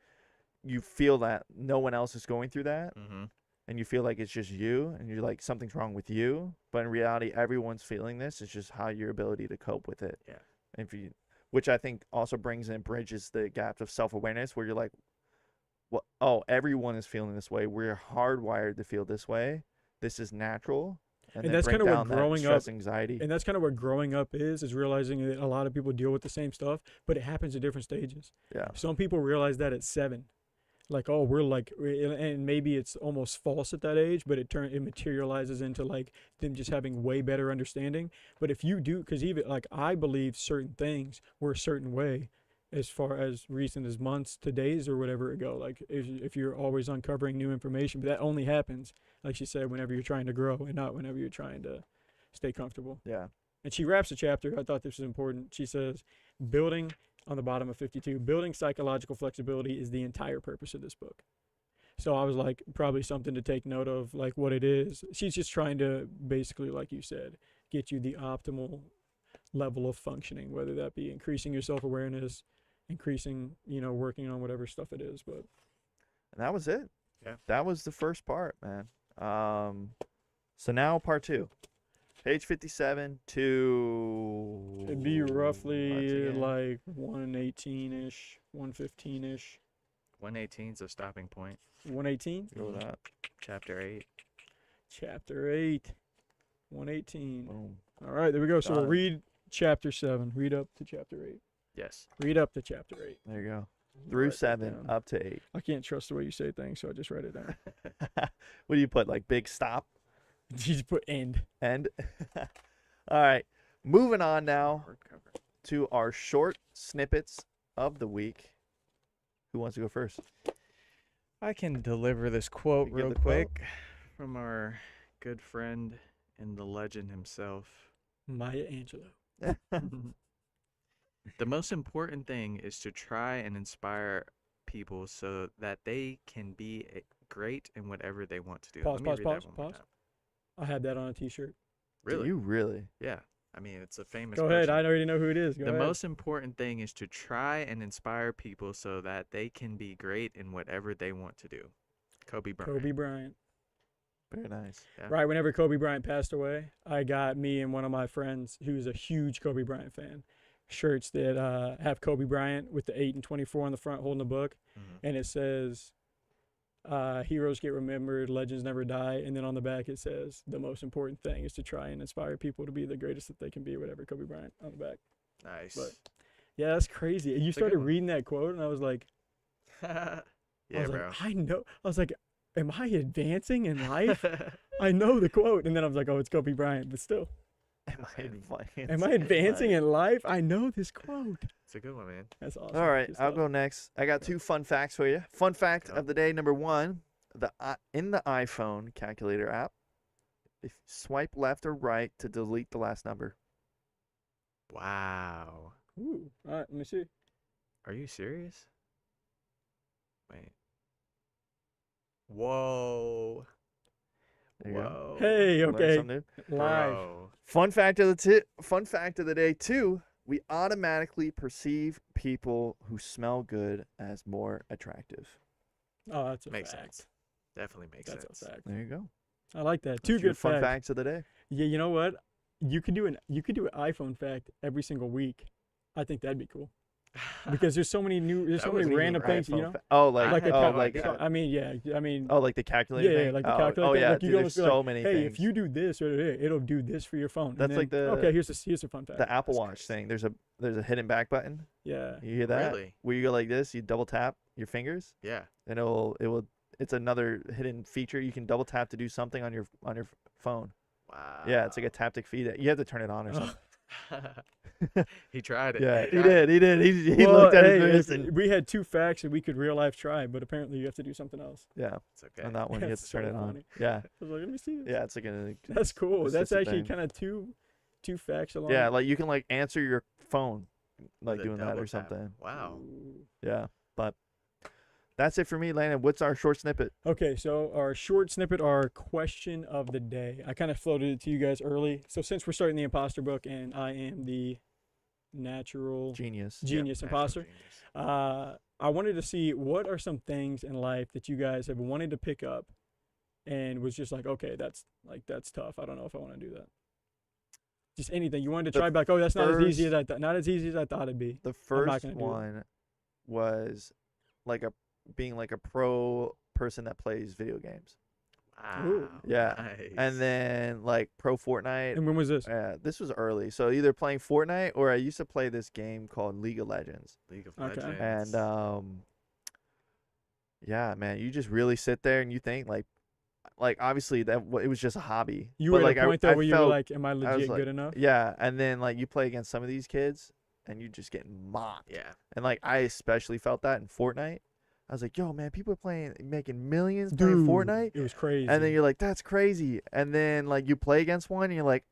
you feel that no one else is going through that, Mm-hmm. and you feel like it's just you, and you're like something's wrong with you, but in reality everyone's feeling this. It's just how your ability to cope with it. Yeah. And which I think also brings and bridges the gaps of self-awareness where you're like, well, oh, everyone is feeling this way. We're hardwired to feel this way. This is natural. And then that's bring kind of what down that growing stress, up anxiety. And that's kind of what growing up is realizing that a lot of people deal with the same stuff, but it happens at different stages. Yeah. Some people realize that at 7. Like, oh, we're like, and maybe it's almost false at that age, but it materializes into like them just having way better understanding. But if you do, because even like I believe certain things were a certain way as far as recent as months to days or whatever ago. Like if you're always uncovering new information, but that only happens, like she said, whenever you're trying to grow and not whenever you're trying to stay comfortable. Yeah. And she wraps the chapter. I thought this was important. She says, building, on the bottom of 52, building psychological flexibility is the entire purpose of this book. So I was like, probably something to take note of, like what it is. She's just trying to basically, like you said, get you the optimal level of functioning, whether that be increasing your self-awareness, increasing, working on whatever stuff it is. But And that was it. Yeah. That was the first part, man. So now part 2. Page 57 to it'd be roughly what's again? like 118-ish, 115-ish. 118 is a stopping point. 118. Go with that. Chapter 8. Chapter 8. 118. Boom. All right, there we go. So we'll Got it. read chapter 7. Read up to chapter 8. Yes. Read up to chapter 8. There you go. Write Through that 7, down. up to 8. I can't trust the way you say things, so I just write it down. What do you put? Like big stop? You just put end. End? All right. Moving on now Hardcover. to our short snippets of the week. Who wants to go first? I can deliver this quote You give real the quote? quick from our good friend and the legend himself. Maya Angelou. The most important thing is to try and inspire people so that they can be great in whatever they want to do. Pause, Let me pause, read that pause, one more pause. time. I had that on a t-shirt. Do Really? you really? Yeah. I mean, it's a famous Go ahead. person. I already know who it is. Go The ahead. most important thing is to try and inspire people so that they can be great in whatever they want to do. Kobe Bryant. Kobe Bryant. Very nice. Yeah. Right, whenever Kobe Bryant passed away, I got me and one of my friends who's a huge Kobe Bryant fan shirts that have Kobe Bryant with the 8 and 24 on the front holding the book, Mhm. and it says heroes get remembered, legends never die, and then on the back it says the most important thing is to try and inspire people to be the greatest that they can be, whatever. Kobe Bryant on the back. Nice. But yeah, that's crazy. You It's a good started one. reading that quote and I was like, yeah, I was bro. like, I know. I was like, am I advancing in life? I know the quote, and then I was like, oh, it's Kobe Bryant, but still. Am I advancing? Am I advancing in life? I know this quote. It's a good one, man. That's awesome. All right, Good I'll stuff. go next. I got 2 fun facts for you. Fun fact Go. of the day number 1: in the iPhone calculator app, if you swipe left or right to delete the last number. Wow. Ooh. All right, let me see. Are you serious? Wait. Whoa. There you go. Whoa. Hey, Learn okay. something new. Live. Bro. Fun fact of the day 2: we automatically perceive people who smell good as more attractive. Oh, that's a Makes fact. sense. Definitely makes That's sense. a fact. There you go. I like that. Two That's your good fun facts. facts of the day. Yeah, you know what? You could do an iPhone fact every single week. I think that'd be cool because there's so many That so was many an random even things. You iPhone know, Oh, like like a oh, cal- like idea. I mean, yeah. I mean, oh, like the calculator yeah, thing? like the Oh, calculator. oh thing. yeah, Like, you dude, can there's almost be like, so many hey, things. if you do this, it'll do this for your phone. And That's like then, the- okay. Here's a fun fact. The Apple That's Watch crazy. thing. There's a hidden back button. Yeah. You hear that? Really? Where you go like this, you double tap your fingers, Yeah. and it's another hidden feature. You can double tap to do something on your phone. Wow. Yeah, it's like a taptic feed. You have to turn it on or something. He tried it. Yeah, He he tried it. did. He Well, looked at hey, his wrist and we had 2 facts that we could real life try, but apparently you have to do something else. yeah, It's okay. on that one you have That's to turn so it on. funny. Yeah, I was like, let me see this. yeah, it's like a That's cool. That's assisted actually thing. kind of two facts along. Yeah, like you can like answer your phone, like With a doing that double or tap. something. Wow. Ooh. Yeah, but that's it for me, Landon. What's our short snippet? Okay, so our short snippet, our question of the day. I kind of floated it to you guys early. So since we're starting the imposter book and I am the natural Genius. genius Natural imposter, genius. I wanted to see what are some things in life that you guys have wanted to pick up and was just like, okay, that's tough. I don't know if I want to do that. Just anything you wanted to The try back. Oh, that's not as easy as first- I thought. Not as easy as I thought it'd be. The not first gonna do it. one was like being like a pro person that plays video games. Wow. Yeah. Nice. And then like pro Fortnite. And when was this? This was early. So either playing Fortnite or I used to play this game called League of Legends. League of Okay. Legends. And yeah, man, you just really sit there and you think like obviously it was just a hobby. You but, were like, at a point though where you were felt- like, am I legit like, good enough? yeah, and then like you play against some of these kids and you just get mopped. Yeah. And like I especially felt that in Fortnite. I was like, yo, man, people are making millions playing Fortnite. It was crazy. And then you're like, that's crazy. And then like you play against one and you're like,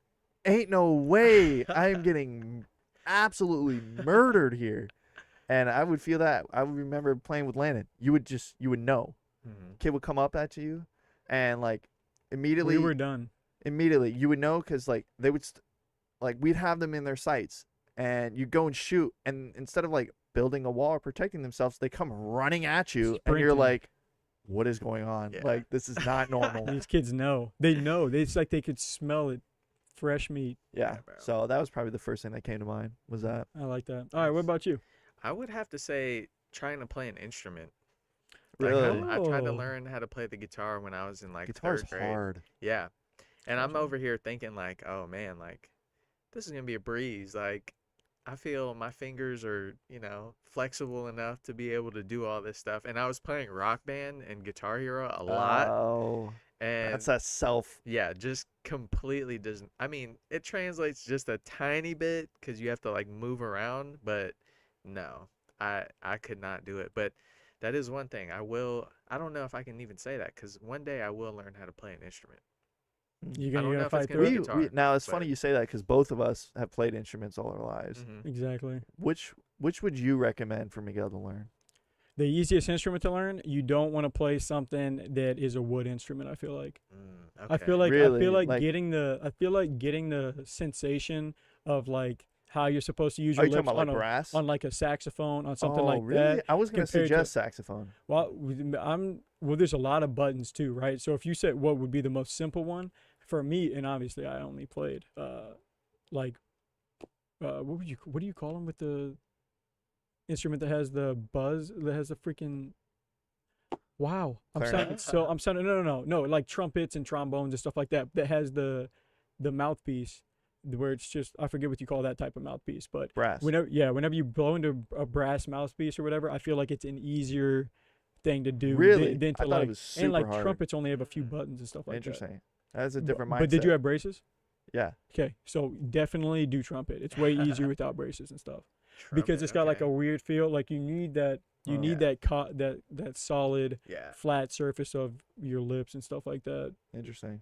ain't no way I'm getting absolutely murdered here. And I would feel that. I would remember playing with Landon. You would know. Mm-hmm. Kid would come up at you and like immediately we were done. immediately you would know because like they would like we'd have them in their sights and you go and shoot and instead of like building a wall or protecting themselves they come running at you and you're Sprinting. like what is going on? Yeah. Like this is not normal. These kids know. They know. It's like they could smell it. Fresh meat. Yeah, bro. so that was probably the first thing that came to mind was that. I like that. All right, what about you? I would have to say trying to play an instrument. Like Really? I tried to Oh. learn how to play the guitar when I was in like Guitar's third grade. hard. Yeah. And I'm Gotcha. over here thinking like, oh man, like this is gonna be a breeze. Like I feel my fingers are, flexible enough to be able to do all this stuff. And I was playing Rock Band and Guitar Hero a lot. Oh, And that's that self. yeah, just completely doesn't. I mean, it translates just a tiny bit because you have to like move around, but no, I could not do it. But that is one thing I will. I don't know if I can even say that because one day I will learn how to play an instrument. You I gonna, don't you know gonna if it's fight gonna through be it? guitar, Now it's but- funny you say that because both of us have played instruments all our lives. Mhm. Exactly. Which would you recommend for Miguel to learn? The easiest instrument to learn, you don't want to play something that is a wood instrument. I feel like. Okay. I feel like Really? Like- getting the sensation of like how you're supposed to use Are your you talking lips about on like a brass? on like a saxophone on something oh, like really? that. I was gonna compared to- suggest saxophone. Well, there's a lot of buttons too, right? So if you said what would be the most simple one for me, and obviously I only played what do you call them with the instrument that has the buzz, that has the freaking wow. Clarinet? I'm sounding no, like trumpets and trombones and stuff like that has the mouthpiece where it's just, I forget what you call that type of mouthpiece, but Brass. whenever you blow into a brass mouthpiece or whatever, I feel like it's an easier thing to do Really? than to I thought it like, was and like super hard. trumpets only have a few buttons and stuff like that. Interesting. That's a different mindset. But did you have braces? Yeah. Okay, so definitely do trumpet. It's way easier without braces and stuff because it's got like a weird feel. Like you need that that solid yeah. flat surface of your lips and stuff like that. Interesting.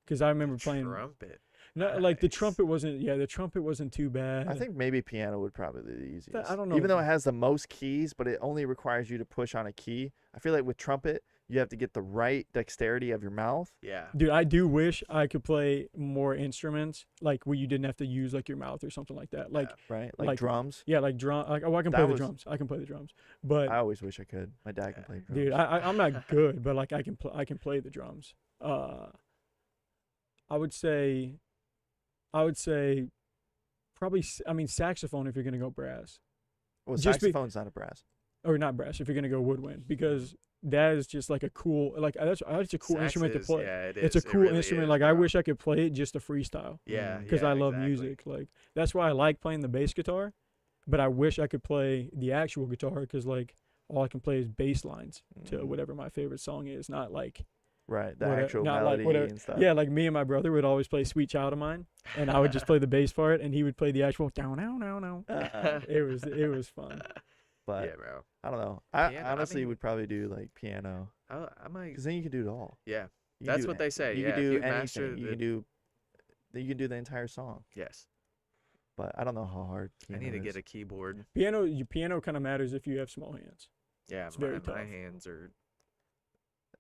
Because I remember playing. trumpet. No, like the Nice. trumpet wasn't. Yeah, the trumpet wasn't too bad. I think maybe piano would probably be the easiest. I don't know. Even though it has the most keys, but it only requires you to push on a key. I feel like with trumpet, you have to get the right dexterity of your mouth. Yeah. Dude, I do wish I could play more instruments, like where you didn't have to use like your mouth or something like that. Like, Right? Like, Like- drums. yeah, like drum. Like, oh, I can That play the was- drums. I can play the drums. But I always wish I could. My dad can Yeah. play drums. dude, I'm not good, but like I can play the drums. I would say probably. I mean, saxophone if you're gonna go brass, well, just be- saxophone's not a brass. or not brass if you're gonna go woodwind, because that is just like a cool, like that's a cool Sax instrument to is- play. Yeah, it It's a is. It cool really instrument. is, Like I bro. wish I could play it just to freestyle. Yeah. Because yeah, I love exactly. music. Like that's why I like playing the bass guitar, but I wish I could play the actual guitar because like all I can play is bass lines to Mhm. whatever my favorite song is, not like Right. The whatever- actual not like melody whatever- and stuff. yeah, like me and my brother would always play "Sweet Child of Mine," and I would just play the bass part, and he would play the actual down, down, down, down. It was fun. But Yeah, bro. I don't know. I Piano, I honestly mean- would probably do like piano I might. because then you can do it all. Yeah. You can That's do what a- they say, You yeah, can if do you master anything. You can do the entire song. Yes. But I don't know how hard. I need to get is. a keyboard. Piano kind of matters if you have small hands. Yeah. It's very my tough. hands are.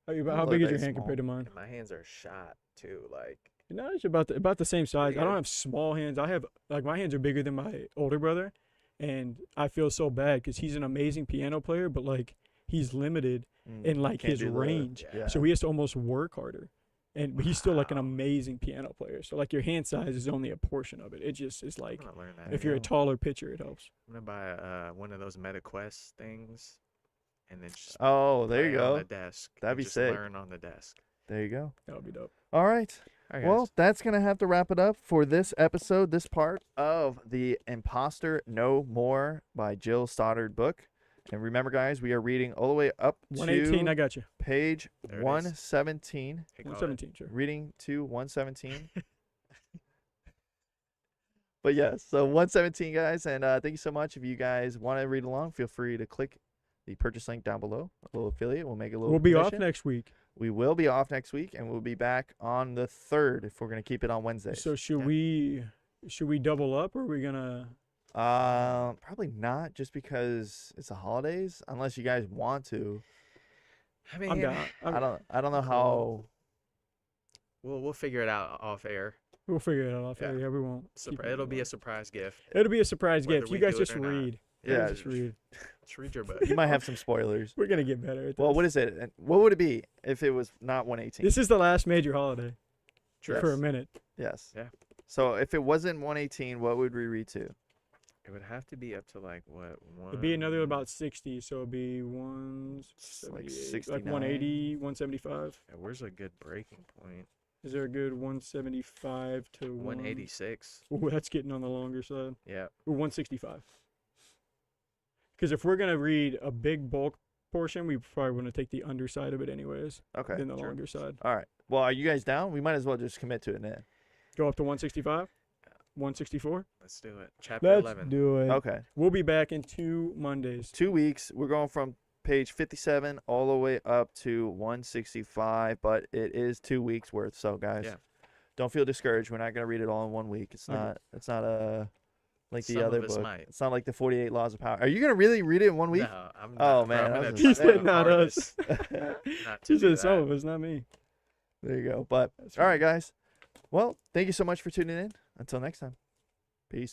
How look big is very your hand small. compared to mine? My hands are shot too. Like. No, it's about the same size. Pretty I don't good. have small hands. I have like my hands are bigger than my older brother, and I feel so bad because he's an amazing piano player, but like he's limited in like Can't his do the- range, Yeah. so he has to almost work harder. And but he's still like an Wow. amazing piano player. So like your hand size is only a portion of it. It just is I'm like gonna learn that. There if you you're a go. taller pitcher, it helps. I'm gonna buy one of those MetaQuest things, and then just. Oh, there you play on go. the desk. That'd and be just sick. Learn on the desk. There you go. That would be dope. All right. All right, Well, guys. that's going to have to wrap it up for this episode, this part of the Imposter No More by Jill Stoddard book. And remember, guys, we are reading all the way up 118, I to got you. page There it is. 117. Hey, call it. 117, sure. Reading to 117. But yes, so 117, guys. And thank you so much. If you guys want to read along, feel free to click the purchase link down below. A little affiliate. We'll make a little We'll be off commission. next week. We will be off next week, and we'll be back on the 3rd if we're going to keep it on Wednesdays. So should Yeah. we double up or are we gonna? Probably not, just because it's the holidays. Unless you guys want to. I mean, I'm down. I don't know how. we'll figure it out off air. We'll figure it out off Yeah. air. Yeah, we won't. keep it It'll be a going. surprise gift. It'll be a surprise whether gift. we You guys do it just or not. read. Yeah, Just read. Just read your book. You might have some spoilers. We're gonna get better at this. Well, what is it? And what would it be if it was not 118? This is the last major holiday Yes. for a minute. Yes. Yeah. So if it wasn't 118, what would we read to? It would have to be up to like what one? It'd be another about 60, so it'd be It's like 178, like 69. 180, 175. Yeah, where's a good breaking point? Is there a good 175 to 186. Oh, that's getting on the longer side. Yeah. Or 165. Because if we're gonna read a big bulk portion, we probably want to take the underside of it anyways, Okay. than the sure. longer side. All right. Well, are you guys down? We might as well just commit to it now. Go up to 165, 164. Let's do it. Chapter Let's 11. do it. Okay. We'll be back in 2 Mondays. 2 weeks. We're going from page 57 all the way up to 165, but it is 2 weeks worth. So, guys, Yeah. don't feel discouraged. We're not going to read it all in 1 week. It's Okay. not. It's not a like the Some other of us book. might. It's not like the 48 Laws of Power. Are you going to really read it in 1 week? No, I'm Oh, not. man, I'm that gonna was He a try said my not us. hardest not to He do said some that. of us, not me. There you go. But That's all fine. right, guys. Well, thank you so much for tuning in. Until next time.